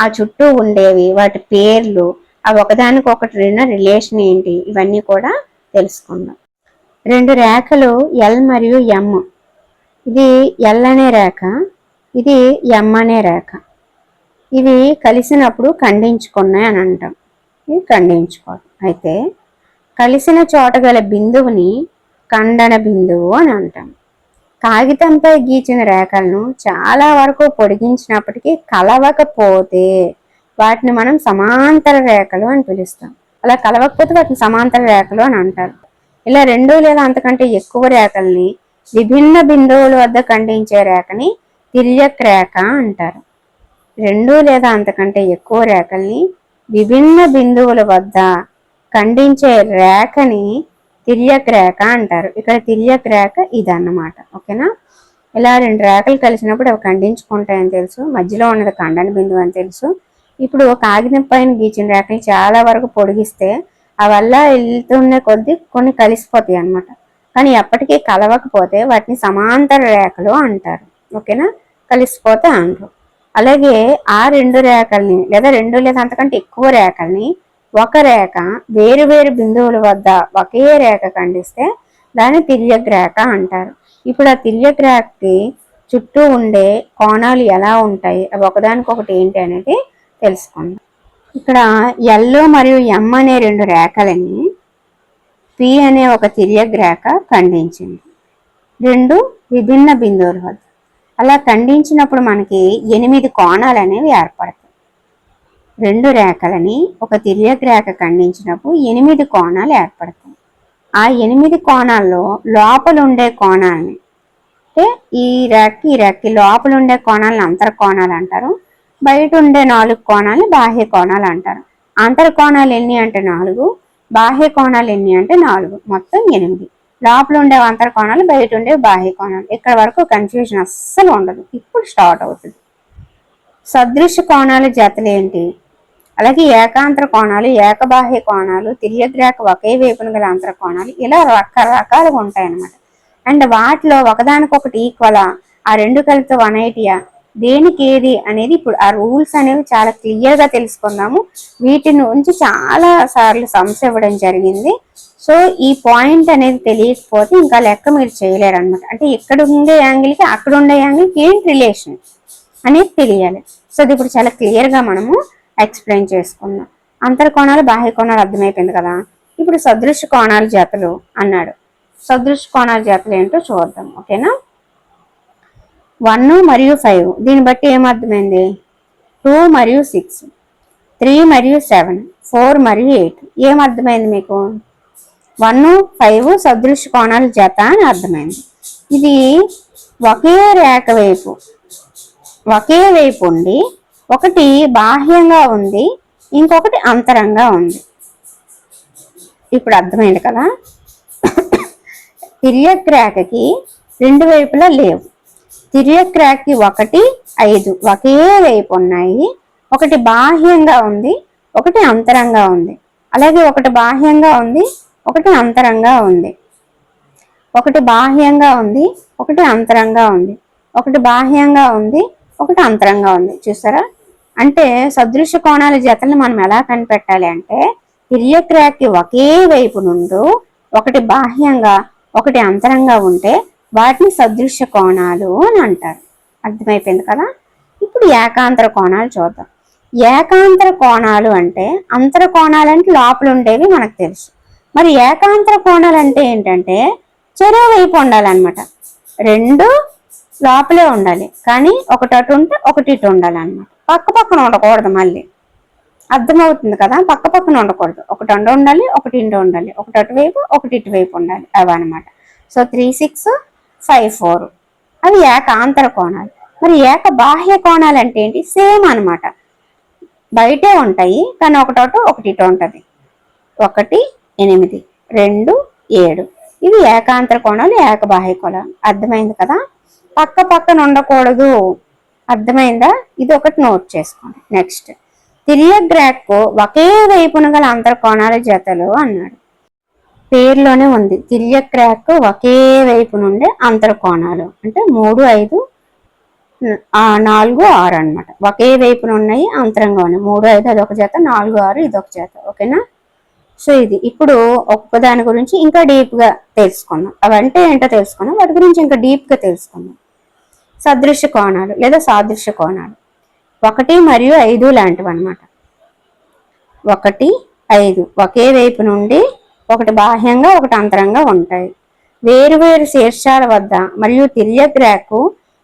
ఆ చుట్టూ ఉండేవి వాటి పేర్లు, అవి ఒకదానికొకటి రిలేషన్ ఏంటి, ఇవన్నీ కూడా తెలుసుకుందాం. 2 రేఖలు ఎల్ మరియు ఎం. ఇది ఎల్ అనే రేఖ, ఇది ఎం అనే రేఖ. ఇవి కలిసినప్పుడు ఖండించుకున్నాయి అని అంటాం. ఇవి ఖండించుకోవడం. అయితే కలిసిన చోట గల బిందువుని ఖండన బిందువు అని అంటాం. కాగితంపై గీచిన రేఖలను చాలా వరకు పొడిగించినప్పటికీ కలవకపోతే వాటిని మనం సమాంతర రేఖలు అని పిలుస్తాం. అలా కలవకపోతే వాటిని సమాంతర రేఖలు అని అంటారు. ఇలా 2 లేదా అంతకంటే ఎక్కువ రేఖల్ని విభిన్న బిందువుల వద్ద ఖండించే రేఖని తిర్యక్ రేఖ అంటారు. 2 లేదా అంతకంటే ఎక్కువ రేఖల్ని విభిన్న బిందువుల వద్ద ఖండించే రేఖని తిర్యక్ రేఖ అంటారు. ఇక్కడ తిర్యక్ రేఖ ఇదన్నమాట. ఓకేనా? ఇలా 2 రేఖలు కలిసినప్పుడు అవి ఖండించుకుంటాయని తెలుసు, మధ్యలో ఉన్నది ఖండన బిందువు అని తెలుసు. ఇప్పుడు కాగితం పైన గీచిన రేఖలు చాలా వరకు పొడిగిస్తే అవల్ల వెళ్తున్న కొద్దీ కొన్ని కలిసిపోతాయి అన్నమాట. కానీ ఎప్పటికీ కలవకపోతే వాటిని సమాంతర రేఖలు అంటారు. ఓకేనా? కలిసిపోతే అనరు. అలాగే ఆ 2 రేఖల్ని లేదా 2 లేదా అంతకంటే ఎక్కువ రేఖల్ని ఒక రేఖ వేరు వేరు బిందువుల వద్ద ఒకే రేఖ ఖండిస్తే దాన్ని తిర్యక్ రేఖ అంటారు. ఇప్పుడు ఆ తిర్యక్ రేఖకి చుట్టూ ఉండే కోణాలు ఎలా ఉంటాయి, అవి ఒకదానికొకటి ఏంటి అనేది తెలుసుకుందాం. ఇక్కడ ఎల్ మరియు ఎం అనే 2 రేఖలని పి అనే ఒక తిర్యక్ రేఖ ఖండించింది 2 విభిన్న బిందువుల వద్ద. అలా ఖండించినప్పుడు మనకి 8 కోణాలు అనేవి ఏర్పడతాయి. 2 రేఖలని ఒక తిర్యక్ రేఖ ఖండించినప్పుడు 8 కోణాలు ఏర్పడతాయి. ఆ 8 కోణాల్లో లోపల ఉండే కోణాలని, అంటే ఈ రేఖకి లోపల ఉండే కోణాలను అంతర కోణాలు అంటారు. బయట ఉండే 4 కోణాలని బాహ్య కోణాలు అంటారు. అంతర కోణాలు ఎన్ని అంటే 4, బాహ్య కోణాలు ఎన్ని అంటే 4, మొత్తం 8. లోపల ఉండే అంతర కోణాలు, బయట ఉండే బాహ్య కోణాలు. ఇక్కడ వరకు కన్ఫ్యూజన్ అస్సలు ఉండదు. ఇప్పుడు స్టార్ట్ అవుతుంది. సదృశ కోణాల జతలు ఏంటి, అలాగే ఏకాంతర కోణాలు, ఏకబాహ్య కోణాలు, తిర్యక్ రేఖ ఒకే వైపున గల అంతర కోణాలు, ఇలా రకరకాలుగా ఉంటాయన్నమాట. అండ్ వాటిలో ఒకదానికొకటి ఈక్వలా, ఆ 2 కలిపితే 180యా, దేనికి ఏది అనేది ఇప్పుడు ఆ రూల్స్ అనేవి చాలా క్లియర్గా తెలుసుకుందాము. వీటి నుంచి చాలా సార్లు సమస్య ఇవ్వడం జరిగింది. సో ఈ పాయింట్ అనేది తెలియకపోతే ఇంకా లెక్క మీరు చేయలేరు అనమాట. అంటే ఇక్కడ ఉండే యాంగిల్కి అక్కడ ఉండే యాంగిల్కి ఏంటి రిలేషన్ అనేది తెలియాలి. సో ఇది ఇప్పుడు చాలా క్లియర్గా మనము ఎక్స్ప్లెయిన్ చేసుకుందాం. అంతర కోణాలు, బాహ్య కోణాలు అర్థమైపోయింది కదా. ఇప్పుడు సదృశ కోణాల జతలు అన్నాడు. సదృశ కోణాల జతలు ఏంటో చూద్దాం. ఓకేనా. 1 మరియు 5, దీన్ని బట్టి ఏమర్థమైంది, 2 మరియు 6, 3 మరియు 7, 4 మరియు 8. ఏమర్థమైంది మీకు, 1, 5 సదృశ కోణాల జత అని అర్థమైంది. ఇది ఒకే రేఖ వైపు, ఒకే వైపు ఉండి ఒకటి బాహ్యంగా ఉంది, ఇంకొకటి అంతరంగా ఉంది. ఇప్పుడు అర్థమైంది కదా. తిర్యక్ రేఖకి 2 వైపులా లేవు. తిర్యక్ రేఖకి 1, 5 ఒకే వైపు ఉన్నాయి. ఒకటి బాహ్యంగా ఉంది, ఒకటి అంతరంగా ఉంది. అలాగే ఒకటి బాహ్యంగా ఉంది, ఒకటి అంతరంగా ఉంది. ఒకటి బాహ్యంగా ఉంది, ఒకటి అంతరంగా ఉంది. ఒకటి బాహ్యంగా ఉంది, ఒకటి అంతరంగా ఉంది. చూసారా. అంటే సదృశ కోణాల జతలను మనం ఎలా కనిపెట్టాలి అంటే, తిర్యక్ రేఖకి ఒకే వైపు నుండి ఒకటి బాహ్యంగా, ఒకటి అంతరంగా ఉంటే వాటిని సదృశ కోణాలు అని అంటారు. అర్థమైపోయింది కదా. ఇప్పుడు ఏకాంతర కోణాలు చూద్దాం. ఏకాంతర కోణాలు అంటే, అంతర కోణాలు అంటే లోపల ఉండేవి మనకు తెలుసు. మరి ఏకాంతర కోణాలు అంటే ఏంటంటే చెరో వైపు ఉండాలన్నమాట. 2 లోపలే ఉండాలి, కానీ ఒకటి అటు ఉంటే ఒకటి ఇటు ఉండాలన్నమాట. పక్క పక్కన ఉండకూడదు. మళ్ళీ అర్థమవుతుంది కదా. పక్క పక్కన ఉండకూడదు. ఒకటి అండ ఉండాలి, ఒకటి ఇండ ఉండాలి. ఒకటి అటువైపు, ఒకటి ఇటువైపు ఉండాలి. అవన్నమాట. సో 3, 6, 5, 4 అవి ఏకాంతర కోణాలు. మరి ఏక బాహ్య కోణాలు అంటే ఏంటి, సేమ్ అనమాట. బయటే ఉంటాయి, కానీ ఒకటి అటు ఒకటి ఇటు ఉంటుంది. 1, 8, 2, 7 ఇవి ఏకాంతర కోణాలు, ఏకబాహ్య కోణాలు. అర్థమైంది కదా. పక్క పక్కన ఉండకూడదు. అర్థమైందా. ఇది ఒకటి నోట్ చేసుకోండి. నెక్స్ట్, తిర్యక్ రేఖకు ఒకే వైపున గల అంతర కోణాల జతలు అన్నాడు. పేరులోనే ఉంది, తిర్యక్ రేఖకు ఒకే వైపు నుండే అంతర కోణాలు. అంటే 3, 5, 4, 6 అనమాట. ఒకే వైపున ఉన్నాయి, అంతరంగా ఉన్నాయి. 3, 5 అదొక జత, 4, 6 ఇదొక జత. ఓకేనా. సో ఇది ఇప్పుడు ఒక్క దాని గురించి ఇంకా డీప్గా తెలుసుకుందాం. అవంటే ఏంటో తెలుసుకుందాం, వాటి గురించి ఇంకా డీప్గా తెలుసుకుందాం. సదృశ కోణాలు లేదా సాదృశ్య కోణాలు 1 మరియు 5 లాంటివి అనమాట. 1, 5 ఒకే వైపు నుండి ఒకటి బాహ్యంగా, ఒకటి అంతరంగా ఉంటాయి. వేరువేరు శీర్షాల వద్ద మరియు తిర్యక్ రేఖకు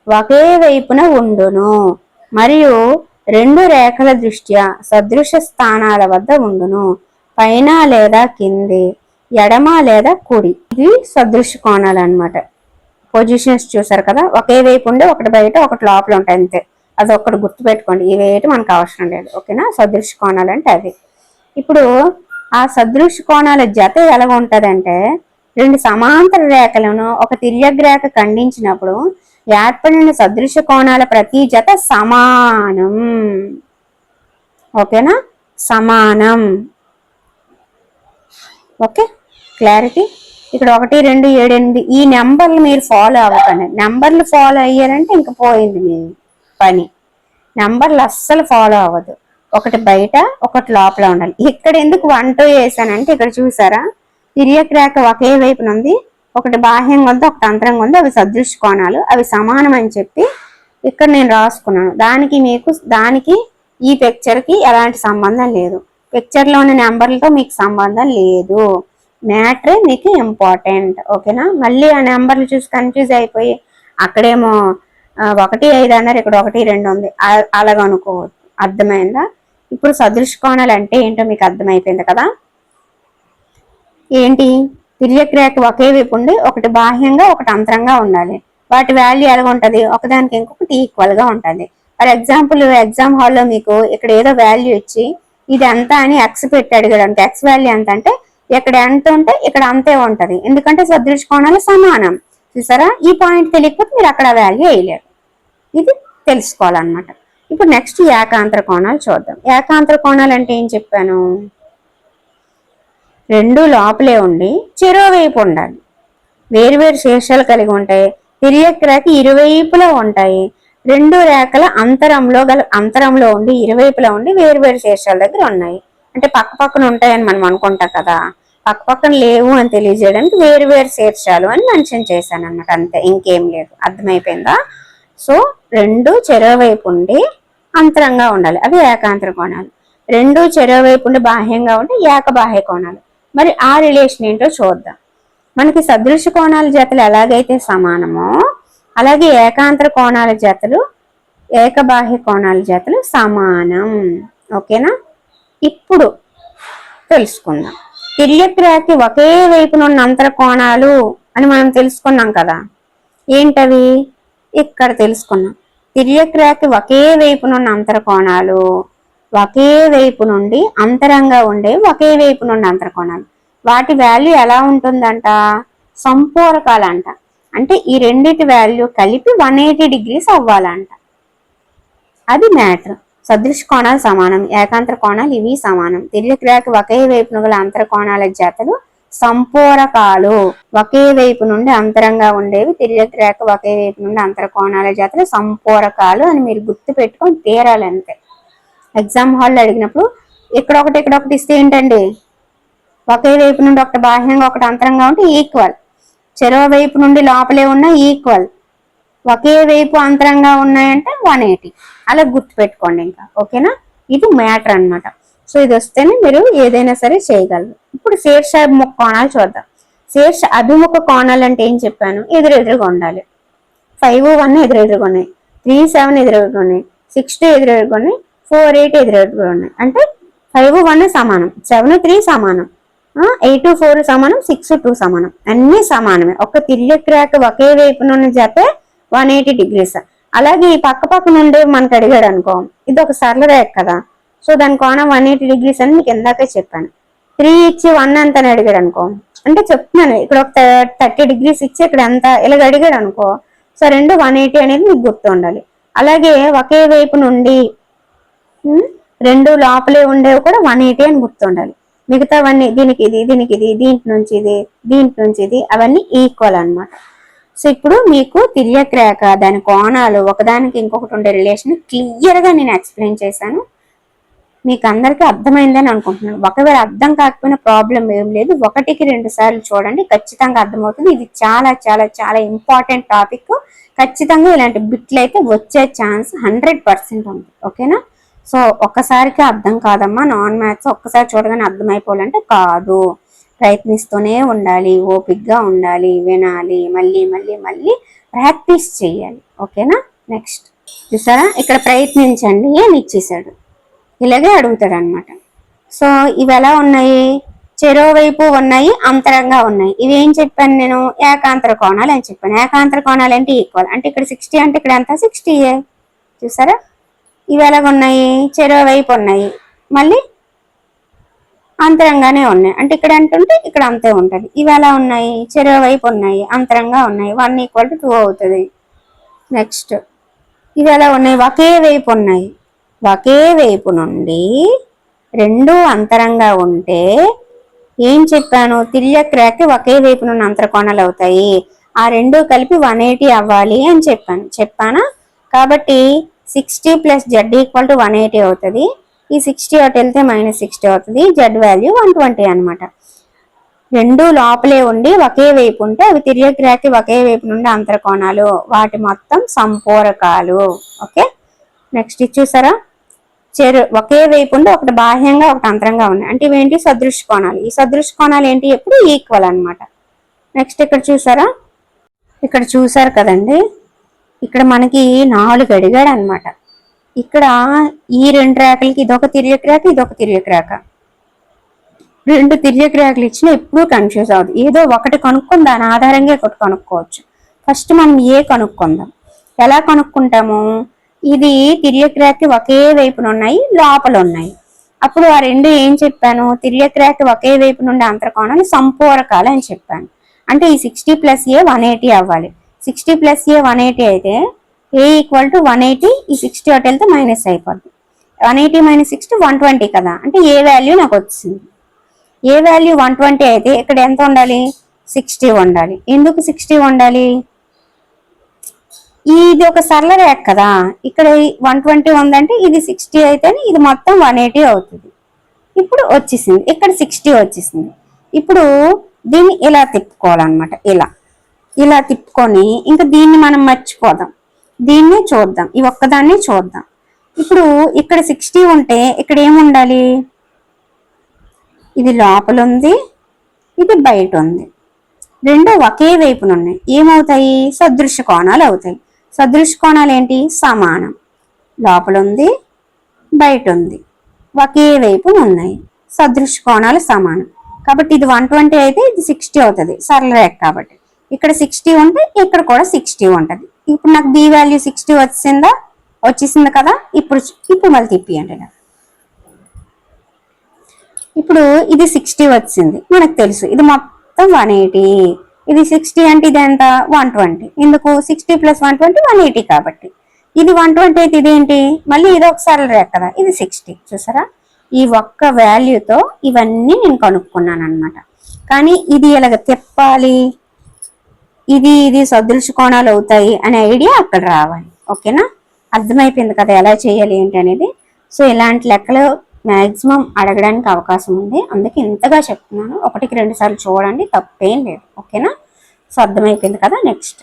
ఒకే వైపున ఉండును, మరియు 2 రేఖల దృష్ట్యా సదృశ స్థానాల వద్ద ఉండును. పైన లేదా కింది, ఎడమ లేదా కుడి. ఇవి సదృశ కోణాలు అనమాట. పొజిషన్స్ చూసారు కదా. ఒకే వైపు ఉండే ఒకటి బయట, ఒకటి లోపల ఉంటాయి అంతే. అది ఒక్కటి గుర్తుపెట్టుకోండి. ఇవేటి మనకు అవసరం లేదు. ఓకేనా. సదృశ కోణాలు అంటే అది. ఇప్పుడు ఆ సదృశ కోణాల జత ఎలా ఉంటదంటే, 2 సమాంతర రేఖలను ఒక తిర్యక్ రేఖ ఖండించినప్పుడు ఏర్పడిన సదృశ కోణాల ప్రతి జత సమానం. ఓకేనా. సమానం. Okay, clarity. ఇక్కడ 1, 2, 7, 8 ఈ నెంబర్లు మీరు ఫాలో అవ్వకండి. నెంబర్లు ఫాలో అయ్యారంటే ఇంక పోయింది మీ పని. నెంబర్లు అస్సలు ఫాలో అవ్వదు. ఒకటి బయట, ఒకటి లోపల ఉండాలి. ఇక్కడ ఎందుకు 1, 2 వేసానంటే, ఇక్కడ చూసారా, తిర్యక్ రేఖ ఒకే వైపున ఉంది, ఒకటి బాహ్యంగా ఉంది, ఒకటి అంతరంగా ఉంది. అవి సదృశ కోణాలు, అవి సమానం అని చెప్పి ఇక్కడ నేను రాసుకున్నాను. దానికి ఈ పిక్చర్కి ఎలాంటి సంబంధం లేదు. పిక్చర్లో ఉన్న నెంబర్లతో మీకు సంబంధం లేదు. మ్యాటరే మీకు ఇంపార్టెంట్. ఓకేనా? మళ్ళీ ఆ నెంబర్లు చూసి కన్ఫ్యూజ్ అయిపోయి అక్కడేమో 1, 5 అన్నారు, ఇక్కడ 1, 2 ఉంది, అలాగ అనుకోవద్దు. అర్థమైందా? ఇప్పుడు సదృశ కోణాలు అంటే ఏంటో మీకు అర్థమైపోయింది కదా. ఏంటి? తిర్యక్ రేఖ ఒకే వైపు ఉండి ఒకటి బాహ్యంగా ఒకటి అంతరంగా ఉండాలి. వాటి వాల్యూ ఎలా ఉంటుంది? ఒకదానికి ఇంకొకటి ఈక్వల్ గా ఉంటుంది. ఫర్ ఎగ్జాంపుల్ ఎగ్జామ్ హాల్లో మీకు ఇక్కడ ఏదో వాల్యూ ఇచ్చి ఇది ఎంత అని ఎక్స్ పెట్టి అడిగాడు. ఎక్స్ వాల్యూ ఎంత అంటే ఇక్కడ ఎంత ఉంటే ఇక్కడ అంతే ఉంటది. ఎందుకంటే సదృశ కోణాలు సమానం. చూసారా? ఈ పాయింట్ తెలియకపోతే మీరు అక్కడ వాల్యూ వేయలేరు. ఇది తెలుసుకోవాలన్నమాట. ఇప్పుడు నెక్స్ట్ ఏకాంతర కోణాలు చూద్దాం. ఏకాంతర కోణాలు అంటే ఏం చెప్పాను? రెండు లోపలే ఉండి చెరోవైపు ఉండాలి. వేరువేరు శీర్షాలు కలిగి ఉంటాయి. తిర్యక్ రేఖ ఇరువైపులా ఉంటాయి. రెండు రేఖల అంతరంలో ఉండి ఇరువైపులా ఉండి వేరువేరు శీర్షాల దగ్గర ఉన్నాయి. అంటే పక్క పక్కన ఉంటాయని మనం అనుకుంటాం కదా. పక్క పక్కన లేవు అని తెలియజేయడానికి వేరువేరు శీర్షాలు అని మెన్షన్ చేశాను అన్నమాట. అంతే, ఇంకేం లేదు. అర్థమైపోయిందా? సో రెండు చెరోవైపు ఉండి అంతరంగా ఉండాలి, అవి ఏకాంతర కోణాలు. రెండు చెరోవైపు ఉండి బాహ్యంగా ఉండి ఏకబాహ్య కోణాలు. మరి ఆ రిలేషన్ ఏంటో చూద్దాం. మనకి సదృశ కోణాల జతలు ఎలాగైతే సమానమో అలాగే ఏకాంతర కోణాల జతలు ఏకబాహ్య కోణాల జతలు సమానం. ఓకేనా? ఇప్పుడు తెలుసుకుందాం. తిర్యక్ రేఖకి ఒకే వైపునున్న అంతర కోణాలు అని మనం తెలుసుకున్నాం కదా. ఏంటవి? ఇక్కడ తెలుసుకున్నాం. తిర్యక్ రేఖకి ఒకే వైపునున్న అంతర కోణాలు, ఒకే వైపు నుండి అంతరంగా ఉండే ఒకే వైపు నుండి అంతర కోణాలు. వాటి వాల్యూ ఎలా ఉంటుందంట? సంపూరకాలంట. అంటే ఈ రెండిటి వాల్యూ కలిపి 180 degrees అవ్వాలంట. అది మ్యాటర్. సదృశ కోణాలు సమానం, ఏకాంతర కోణాలు ఇవి సమానం. తిర్యక్ రేఖ ఒకే వైపున గల అంతర కోణాల జతలు సంపూరకాలు. ఒకే వైపు నుండి అంతరంగా ఉండేవి తిర్యక్ రేఖ ఒకే వైపు నుండి అంతర కోణాల జతలు సంపూరకాలు అని మీరు గుర్తు పెట్టుకొని తీరాలి. అంతే. ఎగ్జామ్ హాల్లో అడిగినప్పుడు ఇక్కడ ఒకటి ఇస్తే ఏంటండి? ఒకే వైపు నుండి ఒకటి బాహ్యంగా ఒకటి అంతరంగా ఉంటే ఈక్వల్, చెరో వైపు నుండి లోపలే ఉన్న ఈక్వల్, ఒకే వైపు అంతరంగా ఉన్నాయంటే 180. అలా గుర్తుపెట్టుకోండి ఇంకా. ఓకేనా? ఇది మ్యాటర్ అన్నమాట. సో ఇది వస్తేనే మీరు ఏదైనా సరే చేయగలరు. ఇప్పుడు శీర్ష అభిముఖ కోణాలు చూద్దాం. శీర్ష అభిముఖ కోణాలు అంటే ఏం చెప్పాను? ఎదురెదురుగా ఉండాలి. 5, 1 ఎదురెదురుగా ఉన్నాయి, 3, 7 ఎదురెదురుగా ఉన్నాయి, 6, 2 ఎదురెదురుగా ఉన్నాయి, 4, 8 ఎదురెదురుగా ఉన్నాయి. అంటే 5, 1 సమానం, 7, 3 సమానం, 8, 4 సమానం, 6, 2 సమానం. అన్ని సమానమే. ఒక తిర్యక్ రేఖ ఒకే వైపున జతే 180 degrees. అలాగే ఈ పక్క పక్క నుండి మనకు అడిగాడు అనుకో, ఇది ఒక సరళ రేఖ కదా. సో దాని కోణం 180 degrees అని మీకు ఇందాకే చెప్పాను. 3 ఇచ్చి 1 ఎంత అని అడిగాడు అనుకో, అంటే చెప్తున్నాను ఇక్కడ ఒక 30 degrees ఇచ్చి ఇక్కడ ఎంత ఇలాగ అడిగాడు అనుకో, సో రెండు 180 అనేది మీకు గుర్తు ఉండాలి. అలాగే ఒకే వైపు నుండి రెండు లోపలే ఉండేవి కూడా 180 అని గుర్తుండాలి. మిగతావన్నీ దీనికి ఇది, దీనికి ఇది, దీంట్ నుంచి ఇది, దీంట్ నుంచి ఇది, అవన్నీ ఈక్వల్ అన్నమాట. సో ఇప్పుడు మీకు తిర్యక్ రేఖ దాని కోణాలు ఒకదానికి ఇంకొకటి ఉండే రిలేషన్ క్లియర్ గా నేను ఎక్స్ప్లెయిన్ చేశాను. మీకు అందరికీ అర్థమైందని అనుకుంటున్నాను. ఒకవేళ అర్థం కాకపోయినా ప్రాబ్లం ఏం లేదు, 1కి 2 సార్లు చూడండి, ఖచ్చితంగా అర్థమవుతుంది. ఇది చాలా చాలా చాలా ఇంపార్టెంట్ టాపిక్. ఖచ్చితంగా ఇలాంటి బిట్లు అయితే వచ్చే ఛాన్స్ 100% ఉంది. ఓకేనా? సో ఒక్కసారికి అర్థం కాదమ్మా, నాన్ మ్యాథ్స్ ఒక్కసారి చూడగానే అర్థమైపోవాలంటే కాదు. ప్రయత్నిస్తూనే ఉండాలి, ఓపిక్గా ఉండాలి, వినాలి, మళ్ళీ మళ్ళీ మళ్ళీ ప్రాక్టీస్ చేయాలి. ఓకేనా? నెక్స్ట్ చూసారా, ఇక్కడ ప్రయత్నించండి అని ఇచ్చేసాడు, ఇలాగే అడుగుతాడు అనమాట. సో ఇవి ఎలా ఉన్నాయి? చెరోవైపు ఉన్నాయి, అంతరంగా ఉన్నాయి. ఇవి ఏం చెప్పాను నేను? ఏకాంతర కోణాలు అని చెప్పాను. ఏకాంతర కోణాలు అంటే ఈక్వల్, అంటే ఇక్కడ 60 అంటే ఇక్కడ ఎంత? 60. చూసారా? ఇవి ఎలాగ ఉన్నాయి? చెరోవైపు ఉన్నాయి, మళ్ళీ అంతరంగానే ఉన్నాయి, అంటే ఇక్కడ ఎంత ఉంటే ఇక్కడ అంతే ఉంటుంది. ఇవి ఎలా ఉన్నాయి? చెరోవైపు ఉన్నాయి, అంతరంగా ఉన్నాయి, 1 = 2 అవుతుంది. నెక్స్ట్ ఇవి ఎలా ఉన్నాయి? ఒకే వైపు ఉన్నాయి. ఒకే వైపు నుండి రెండు అంతరంగా ఉంటే ఏం చెప్పాను? తిర్యక్ రేఖ ఒకే వైపు నుండి అంతర కోణాలు అవుతాయి. ఆ రెండు కలిపి 180 అవ్వాలి అని చెప్పానా? కాబట్టి 60 + z = 180 అవుతుంది. ఈ 60 అటు వెళ్తే -60 అవుతుంది. z వాల్యూ 120 అనమాట. రెండు లోపలే ఉండి ఒకే వైపు ఉంటే అవి తిర్యక్ రేఖ ఒకే వైపు నుండి అంతర కోణాలు, వాటి మొత్తం సంపూరకాలు. ఓకే? నెక్స్ట్ చూసారా, ఒకే వైపు ఉండి ఒకటి బాహ్యంగా ఒకటి అంతరంగా ఉన్నాయి. అంటే ఇవేంటి సదృశ కోణాలు. ఈ సదృశ కోణాలు ఏంటి ఎప్పుడు ఈక్వల్ అన్నమాట. నెక్స్ట్ ఇక్కడ చూసారు కదండి, ఇక్కడ మనకి 4 అడిగాడు అనమాట. ఇక్కడ ఈ 2 రేఖలకి ఇదొక తిర్యక రేఖ, ఇదొక తిర్యక రేఖ. 2 తిర్యక రేఖలు ఇచ్చినా ఎప్పుడూ కన్ఫ్యూజ్ అవ్వదు. ఏదో ఒకటి కనుక్కొని దాని ఆధారంగా ఒకటి కనుక్కోవచ్చు. ఫస్ట్ మనం ఏ కనుక్కుందాం. ఎలా కనుక్కుంటాము? ఇది తిర్యక రేఖ ఒకే వైపున ఉన్నాయి, లోపల ఉన్నాయి. అప్పుడు ఆ 2 ఏం చెప్పాను? తిర్యక రేఖ ఒకే వైపు నుండి అంతర్కోణాలు సంపూరకాలు అని చెప్పాను. అంటే ఈ 60 + a 180 అవ్వాలి. 60 + a 180 అయితే a = 180, ఈ 60 అటు వెళ్తే మైనస్ అయిపోద్ది. 180 - 60 120 కదా, అంటే ఏ వాల్యూ నాకు వచ్చింది. ఏ వాల్యూ 120 అయితే ఇక్కడ ఎంత ఉండాలి? 60 ఉండాలి. ఎందుకు 60 ఉండాలి? ఇది ఒక సరళ రేఖ కదా, ఇక్కడ 120 ఉందంటే ఇది 60 అయితేనే ఇది మొత్తం 180 అవుతుంది. ఇప్పుడు వచ్చేసింది, ఇక్కడ 60 వచ్చేసింది. ఇప్పుడు దీన్ని ఇలా తిప్పుకోవాలన్నమాట. ఇలా తిప్పుకొని ఇంకా దీన్ని మనం మర్చిపోదాం, దీన్నే చూద్దాం, ఈ ఒక్కదాన్ని చూద్దాం. ఇప్పుడు ఇక్కడ 60 ఉంటే ఇక్కడ ఏముండాలి? ఇది లోపల ఉంది, ఇది బయట ఉంది. 2 ఒకే వైపున ఉన్నాయి. ఏమవుతాయి? సదృశ కోణాలు అవుతాయి. సదృశ కోణాలు ఏంటి? సమానం. లోపల ఉంది, బయట ఉంది, ఒకే వైపున ఉన్నాయి. సదృశ కోణాలు సమానం. కాబట్టి ఇది 120 అయితే ఇది 60 అవుతుంది, సరళ రేఖ కాబట్టి. ఇక్కడ 60 ఉంటే ఇక్కడ కూడా 60 ఉంటుంది. ఇప్పుడు నాకు బి వాల్యూ 60 వచ్చేసింది కదా. ఇప్పుడు మళ్ళీ తిప్పియండి. ఇప్పుడు ఇది 60 వచ్చింది, మనకు తెలుసు ఇది మొత్తం 180. ఇది 60 అంటే ఇది ఎంత? 120. ఎందుకు? 60 + 120 180 కాబట్టి. ఇది 120 అయితే ఇదేంటి? మళ్ళీ ఇది ఒక సరళ రేఖ కదా, ఇది 60. చూసారా? ఈ ఒక్క వాల్యూతో ఇవన్నీ నేను కనుక్కున్నాను అనమాట. కానీ ఇది ఎలాగ తిప్పాలి, ఇది సదృశ కోణాలు అవుతాయి అనే ఐడియా అక్కడ రావాలి. ఓకేనా? అర్థమైపోయింది కదా ఎలా చేయాలి ఏంటి అనేది. సో ఇలాంటి లెక్కలు మ్యాక్సిమం అడగడానికి అవకాశం ఉంది, అందుకే ఇంతగా చెప్తున్నాను. 1కి 2 సార్లు చూడండి, తప్పేం లేదు. ఓకేనా? సో అర్థమైపోయింది కదా. నెక్స్ట్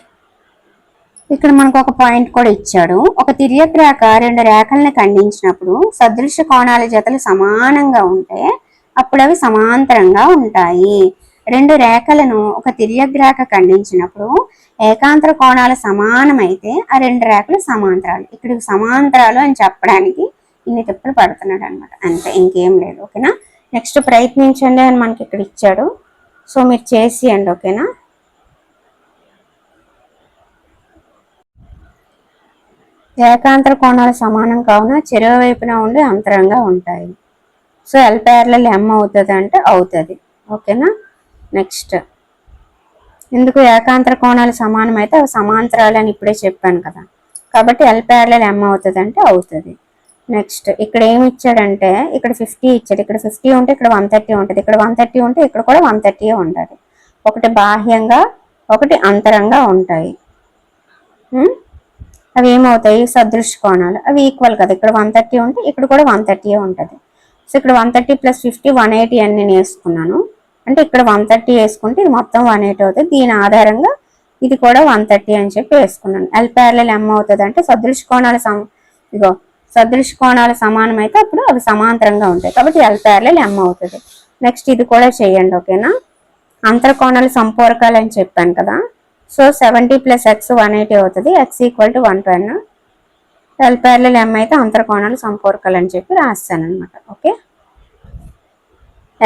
ఇక్కడ మనకు ఒక పాయింట్ కూడా ఇచ్చాడు. ఒక తిర్యక రేఖ 2 రేఖల్ని ఖండించినప్పుడు సదృశ కోణాల జతలు సమానంగా ఉంటే అప్పుడు అవి సమాంతరంగా ఉంటాయి. 2 రేఖలను ఒక తిర్యక రేఖ ఖండించినప్పుడు ఏకాంతర కోణాలు సమానమైతే ఆ 2 రేఖలు సమాంతరాలు. ఇక్కడ సమాంతరాలు అని చెప్పడానికి ఇన్ని తిప్పలు పడుతున్నాడు అనమాట, అంతే, ఇంకేం లేదు. ఓకేనా? నెక్స్ట్ ప్రయత్నించండి అని మనకి ఇక్కడ ఇచ్చాడు. సో మీరు చేసేయండి. ఓకేనా? ఏకాంతర కోణాలు సమానం కావున చెరువు వైపున ఉండి అంతరంగా ఉంటాయి. సో L ప్యారలల్ M అవుతుంది అంటే అవుతుంది. ఓకేనా? నెక్స్ట్ ఎందుకు ఏకాంతర కోణాలు సమానం అయితే అవి సమాంతరాలు అని ఇప్పుడే చెప్పాను కదా, కాబట్టి L ప్యారలల్ M అవుతుంది అంటే అవుతుంది. నెక్స్ట్ ఇక్కడ ఏమి ఇచ్చాడంటే ఇక్కడ 50 ఇచ్చాడు. ఇక్కడ 50 ఉంటే ఇక్కడ 130 ఉంటుంది, ఇక్కడ 130 ఉంటే ఇక్కడ కూడా 130 ఉంటుంది. ఒకటి బాహ్యంగా ఒకటి అంతరంగా ఉంటాయి. అవి ఏమవుతాయి? సదృశ కోణాలు. అవి ఈక్వల్ కదా, ఇక్కడ 130 ఉంటే ఇక్కడ కూడా 130 ఉంటుంది. సో ఇక్కడ 130 + 50 180 అని నేను వేసుకున్నాను. అంటే ఇక్కడ 130 వేసుకుంటే ఇది మొత్తం 180 అవుతుంది. దీని ఆధారంగా ఇది కూడా 130 అని చెప్పి వేసుకున్నాను. L ప్యారలల్ M అవుతుంది అంటే సదృశ కోణాలు సమానం అయితే అప్పుడు అవి సమాంతరంగా ఉంటాయి, కాబట్టి L ప్యారలల్ M అవుతుంది. నెక్స్ట్ ఇది కూడా చేయండి. ఓకేనా? అంతర కోణాలు సంపూరకాలు అని చెప్పాను కదా. సో 70 + x 180 అవుతుంది, x = 110. L ప్యారలల్ M అయితే అంతర కోణాలు సంపూరకాలు అని చెప్పి రాస్తాను అనమాట. ఓకే,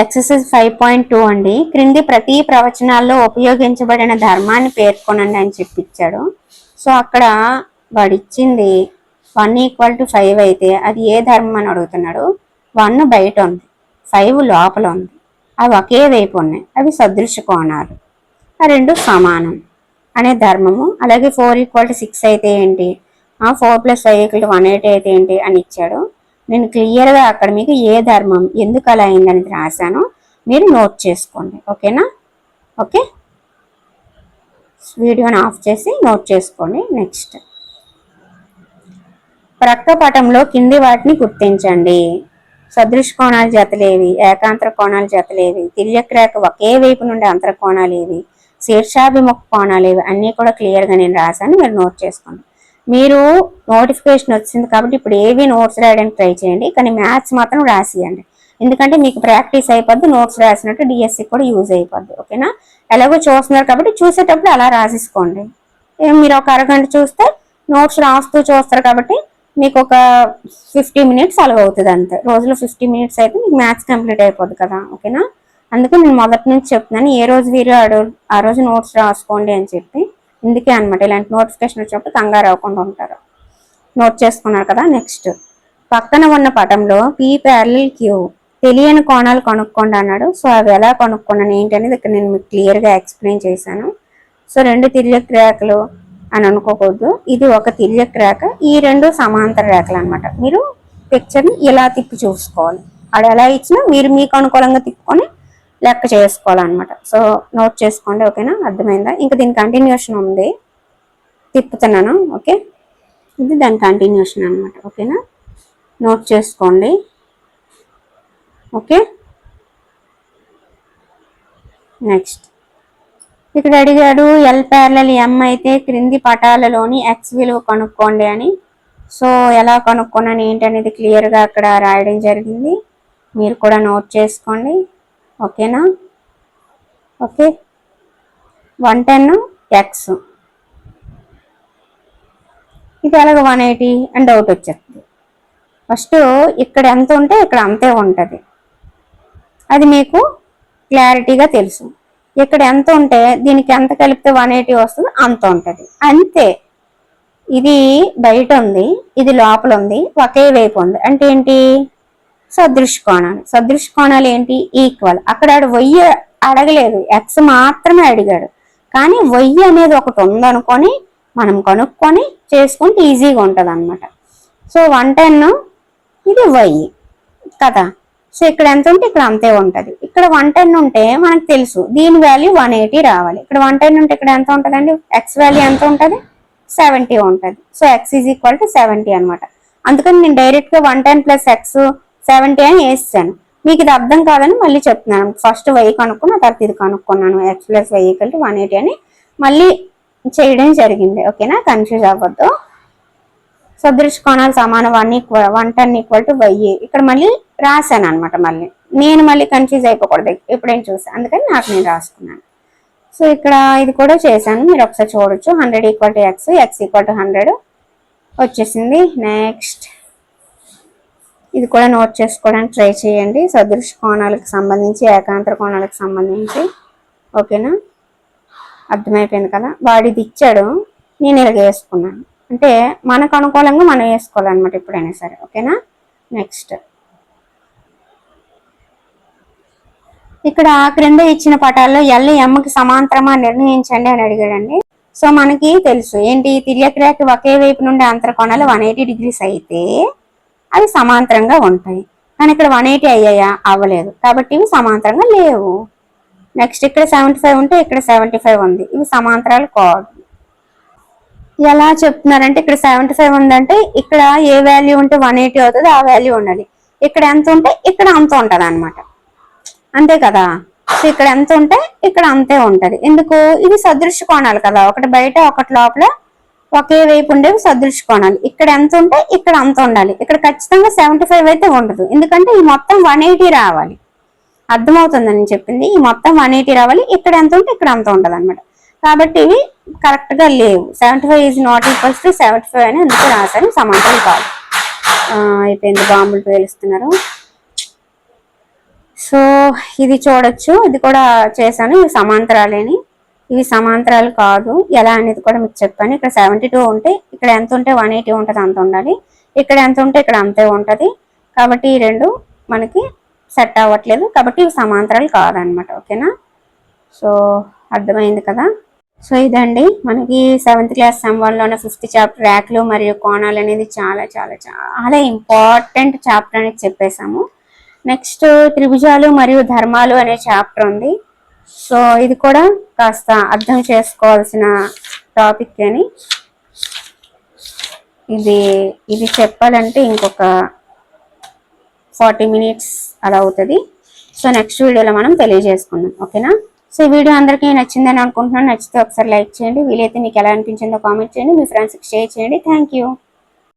ఎక్సర్సైజ్ 5.2 అండి. క్రింది ప్రతి ప్రవచనాల్లో ఉపయోగించబడిన ధర్మాన్ని పేర్కొనండి అని చెప్పిచ్చాడు. సో అక్కడ వాడు ఇచ్చింది 1 = 5 అయితే అది ఏ ధర్మం అని అడుగుతున్నాడు. 1 బయట ఉంది, 5 లోపల ఉంది, అవి ఒకే వైపు ఉన్నాయి, అవి సదృశ కోణాలు, ఆ 2 సమానం అనే ధర్మము. అలాగే 4 = 6 అయితే ఏంటి, 4 + 5 = 180 అయితే ఏంటి అని ఇచ్చాడు. నేను క్లియర్గా అక్కడ మీకు ఏ ధర్మం ఎందుకు అలా అయిందని రాశాను, మీరు నోట్ చేసుకోండి. ఓకేనా? ఓకే, వీడియోని ఆఫ్ చేసి నోట్ చేసుకోండి. నెక్స్ట్ ప్రక్క పటంలో కింది వాటిని గుర్తించండి. సదృశ కోణాల జతలేవి, ఏకాంతర కోణాల జతలేవి, తిర్యక రేఖ ఒకే వైపు నుండి అంతర కోణాలు ఏవి, శీర్షాభిముఖ కోణాలు ఏవి అన్నీ కూడా క్లియర్గా నేను రాశాను, మీరు నోట్ చేసుకోండి. మీరు నోటిఫికేషన్ వచ్చింది కాబట్టి ఇప్పుడు ఏవి నోట్స్ రాయడానికి ట్రై చేయండి, కానీ మ్యాథ్స్ మాత్రం రాసియండి. ఎందుకంటే మీకు ప్రాక్టీస్ అయిపోద్ది, నోట్స్ రాసినట్టు డిఎస్సి కూడా యూజ్ అయిపోద్ది. ఓకేనా? ఎలాగో చూస్తున్నారు కాబట్టి చూసేటప్పుడు అలా రాసేసుకోండి. మీరు ఒక అరగంట చూస్తే నోట్స్ రాస్తూ చూస్తారు కాబట్టి మీకు ఒక 50 మినిట్స్ అలాగ అవుతుంది అంతే. రోజులో 50 మినిట్స్ అయితే మీకు మ్యాథ్స్ కంప్లీట్ అయిపోద్ది కదా. ఓకేనా? అందుకే నేను మొదటి నుంచి చెప్తున్నాను, ఏ రోజు వీరు ఆ రోజు నోట్స్ రాసుకోండి అని చెప్పి. ఇందుకే అనమాట ఇలాంటి నోటిఫికేషన్ వచ్చినప్పుడు కంగారు అవ్వకుండా ఉంటారు. నోట్ చేసుకున్నారు కదా. నెక్స్ట్ పక్కన ఉన్న పటంలో P ప్యారలల్ Q తెలియని కోణాలు కనుక్కోండి అన్నాడు. సో అవి ఎలా కనుక్కున్నాను ఏంటి అనేది ఇక్కడ నేను మీకు క్లియర్గా ఎక్స్ప్లెయిన్ చేశాను. సో 2 తిర్యక్ రేఖలు అని అనుకోకూడదు, ఇది ఒక తిర్యక్ రేఖ, ఈ 2 సమాంతర రేఖలు అనమాట. మీరు పిక్చర్ని ఇలా తిప్పి చూసుకోవాలి, అది ఎలా ఇచ్చినా మీరు మీకు అనుకూలంగా తిప్పుకొని లెక్క చేసుకోవాలన్నమాట. సో నోట్ చేసుకోండి. ఓకేనా? అర్థమైందా? ఇంకా దీని కంటిన్యూషన్ ఉంది, తిప్పుతున్నాను. ఓకే, ఇది దాని కంటిన్యూషన్ అనమాట. ఓకేనా? నోట్ చేసుకోండి. ఓకే, నెక్స్ట్ ఇక్కడ అడిగాడు ఎల్ ప్యారలల్ ఎం అయితే క్రింది పటాలలోని ఎక్స్ విలువ కనుక్కోండి అని. సో ఎలా కనుక్కున్నాను ఏంటి అనేది క్లియర్గా అక్కడ రాయడం జరిగింది, మీరు కూడా నోట్ చేసుకోండి. ఓకేనా? ఓకే, 110 ఎక్స్, ఇది అలాగ 180 అని డౌట్ వచ్చేస్తుంది. ఫస్ట్ ఇక్కడ ఎంత ఉంటే ఇక్కడ అంతే ఉంటుంది, అది మీకు క్లారిటీగా తెలుసు. ఇక్కడ ఎంత ఉంటే దీనికి ఎంత కలిపితే 180 వస్తుంది అంత ఉంటుంది అంతే. ఇది బయట ఉంది, ఇది లోపల ఉంది, ఒకే వైపు ఉంది అంటే ఏంటి? సదృశ కోణాలు. సదృశ కోణాలు ఏంటి? ఈక్వల్. అక్కడ వయ్యి అడగలేదు, ఎక్స్ మాత్రమే అడిగాడు. కానీ వయ్యి అనేది ఒకటి ఉందనుకొని మనం కనుక్కొని చేసుకుంటే ఈజీగా ఉంటుంది అనమాట. సో 110 ఇది వయ్యి కదా. సో ఇక్కడ ఎంత ఉంటే ఇక్కడ అంతే ఉంటుంది. ఇక్కడ 110 ఉంటే మనకు తెలుసు దీని వాల్యూ 180 రావాలి. ఇక్కడ 110 ఉంటే ఇక్కడ ఎంత ఉంటుందండి? ఎక్స్ వాల్యూ ఎంత ఉంటుంది? 70 ఉంటుంది. So X is equal to 70 అనమాట. అందుకని నేను డైరెక్ట్గా 110 ప్లస్ ఎక్స్ 70 అని వేసాను. మీకు ఇది అర్థం కాదని మళ్ళీ చెప్తున్నాను. ఫస్ట్ వై కనుక్కున్న తర్వాత ఇది కనుక్కున్నాను, x plus y equal to 180 అని మళ్ళీ చేయడం జరిగింది. ఓకేనా? కన్ఫ్యూజ్ అవ్వద్దు. సదృశ కోణాలు సమానం 110 ఈక్వల్ టు వై. ఇక్కడ మళ్ళీ రాశాను అనమాట. నేను మళ్ళీ కన్ఫ్యూజ్ అయిపోకూడదు ఎప్పుడైనా చూసాను, అందుకని నాకు నేను రాసుకున్నాను. సో ఇక్కడ ఇది కూడా చేశాను, మీరు ఒకసారి చూడొచ్చు. 100 equal to X, X equal to 100 వచ్చేసింది. నెక్స్ట్ ఇది కూడా నోట్ చేసుకోవడానికి ట్రై చేయండి, సదృశ కోణాలకు సంబంధించి, ఏకాంతర కోణాలకు సంబంధించి. ఓకేనా? అర్థమైపోయింది కదా. వాడిది ఇచ్చాడు, నేను ఇలాగ వేసుకున్నాను. అంటే మనకు అనుకూలంగా మనం వేసుకోవాలన్నమాట ఎప్పుడైనా సరే. ఓకేనా? నెక్స్ట్ ఇక్కడ క్రింద ఇచ్చిన పటాల్లో ఎల్ ఎంకి సమాంతరమా నిర్ణయించండి అని అడిగాడండి. సో మనకి తెలుసు ఏంటి? తిర్యక్ రేఖ ఒకే వైపు నుండి అంతర కోణాలు 180 డిగ్రీస్ అయితే అవి సమాంతరంగా ఉంటాయి. కానీ ఇక్కడ 180 అయ్యాయా? అవ్వలేదు, కాబట్టి ఇవి సమాంతరంగా లేవు. నెక్స్ట్ ఇక్కడ 75 ఉంటే ఇక్కడ 75 ఉంది, ఇవి సమాంతరాలు కాదు. ఎలా చెప్తున్నారంటే ఇక్కడ 75 ఉందంటే ఇక్కడ ఏ వాల్యూ ఉంటే 180 అవుతుంది ఆ వాల్యూ ఉండాలి. ఇక్కడ ఎంత ఉంటే ఇక్కడ అంత ఉంటుంది అనమాట, అంతే కదా. సో ఇక్కడ ఎంత ఉంటే ఇక్కడ అంతే ఉంటది. ఎందుకు? ఇది సదృశ కోణాలు కదా, ఒకటి బయట ఒకటి లోపల ఒకే వైపు ఉండేవి సదృశ కోణాలు. ఇక్కడ ఎంత ఉంటే ఇక్కడ అంత ఉండాలి. ఇక్కడ ఖచ్చితంగా 75 అయితే ఉండదు, ఎందుకంటే ఈ మొత్తం 180 రావాలి. అర్థమవుతుందని నేను చెప్పింది, ఈ మొత్తం 180 రావాలి. ఇక్కడ ఎంత ఉంటే ఇక్కడ అంత ఉంటది అనమాట. కాబట్టి ఇవి కరెక్ట్ గా లేవు. 75 ఈజ్ నాట్ ఈక్వల్స్ టు 75 అని అందుకే రాశాను, సమాంతరం కాదు. అయిపోయింది, బాంబులు పేలుస్తున్నారు. సో ఇది చూడొచ్చు, ఇది కూడా చేశాను. ఇవి సమాంతరాలేని, ఇవి సమాంతరాలు కాదు. ఎలా అనేది కూడా మీకు చెప్పాను. ఇక్కడ 72 ఉంటే ఇక్కడ ఎంత ఉంటే 180 ఉంటుంది అంత ఉండాలి. ఇక్కడ ఎంత ఉంటే ఇక్కడ అంతే ఉంటుంది. కాబట్టి ఈ రెండు మనకి సెట్ అవ్వట్లేదు, కాబట్టి ఇవి సమాంతరాలు కాదనమాట. ఓకేనా? సో అర్థమైంది కదా. సో ఇదండి మనకి 7th class some 1లోనే 5th chapter రేఖలు మరియు కోణాలు అనేది చాలా చాలా చాలా ఇంపార్టెంట్ చాప్టర్ అనేది చెప్పేశాము. నెక్స్ట్ త్రిభుజాలు మరియు ధర్మాలు అనే చాప్టర్ ఉంది. సో ఇది కూడా కాస్త అర్థం చేసుకోవాల్సిన టాపిక్ అని, ఇది చెప్పాలంటే ఇంకొక 40 మినిట్స్ అలా అవుతుంది. సో నెక్స్ట్ వీడియోలో మనం తెలియజేసుకుందాం. ఓకేనా? సో ఈ వీడియో అందరికీ నచ్చిందని అనుకుంటున్నాను. నచ్చితే ఒకసారి లైక్ చేయండి. వీలైతే మీకు ఎలా అనిపించిందో కామెంట్ చేయండి. మీ ఫ్రెండ్స్కి షేర్ చేయండి. Thank you.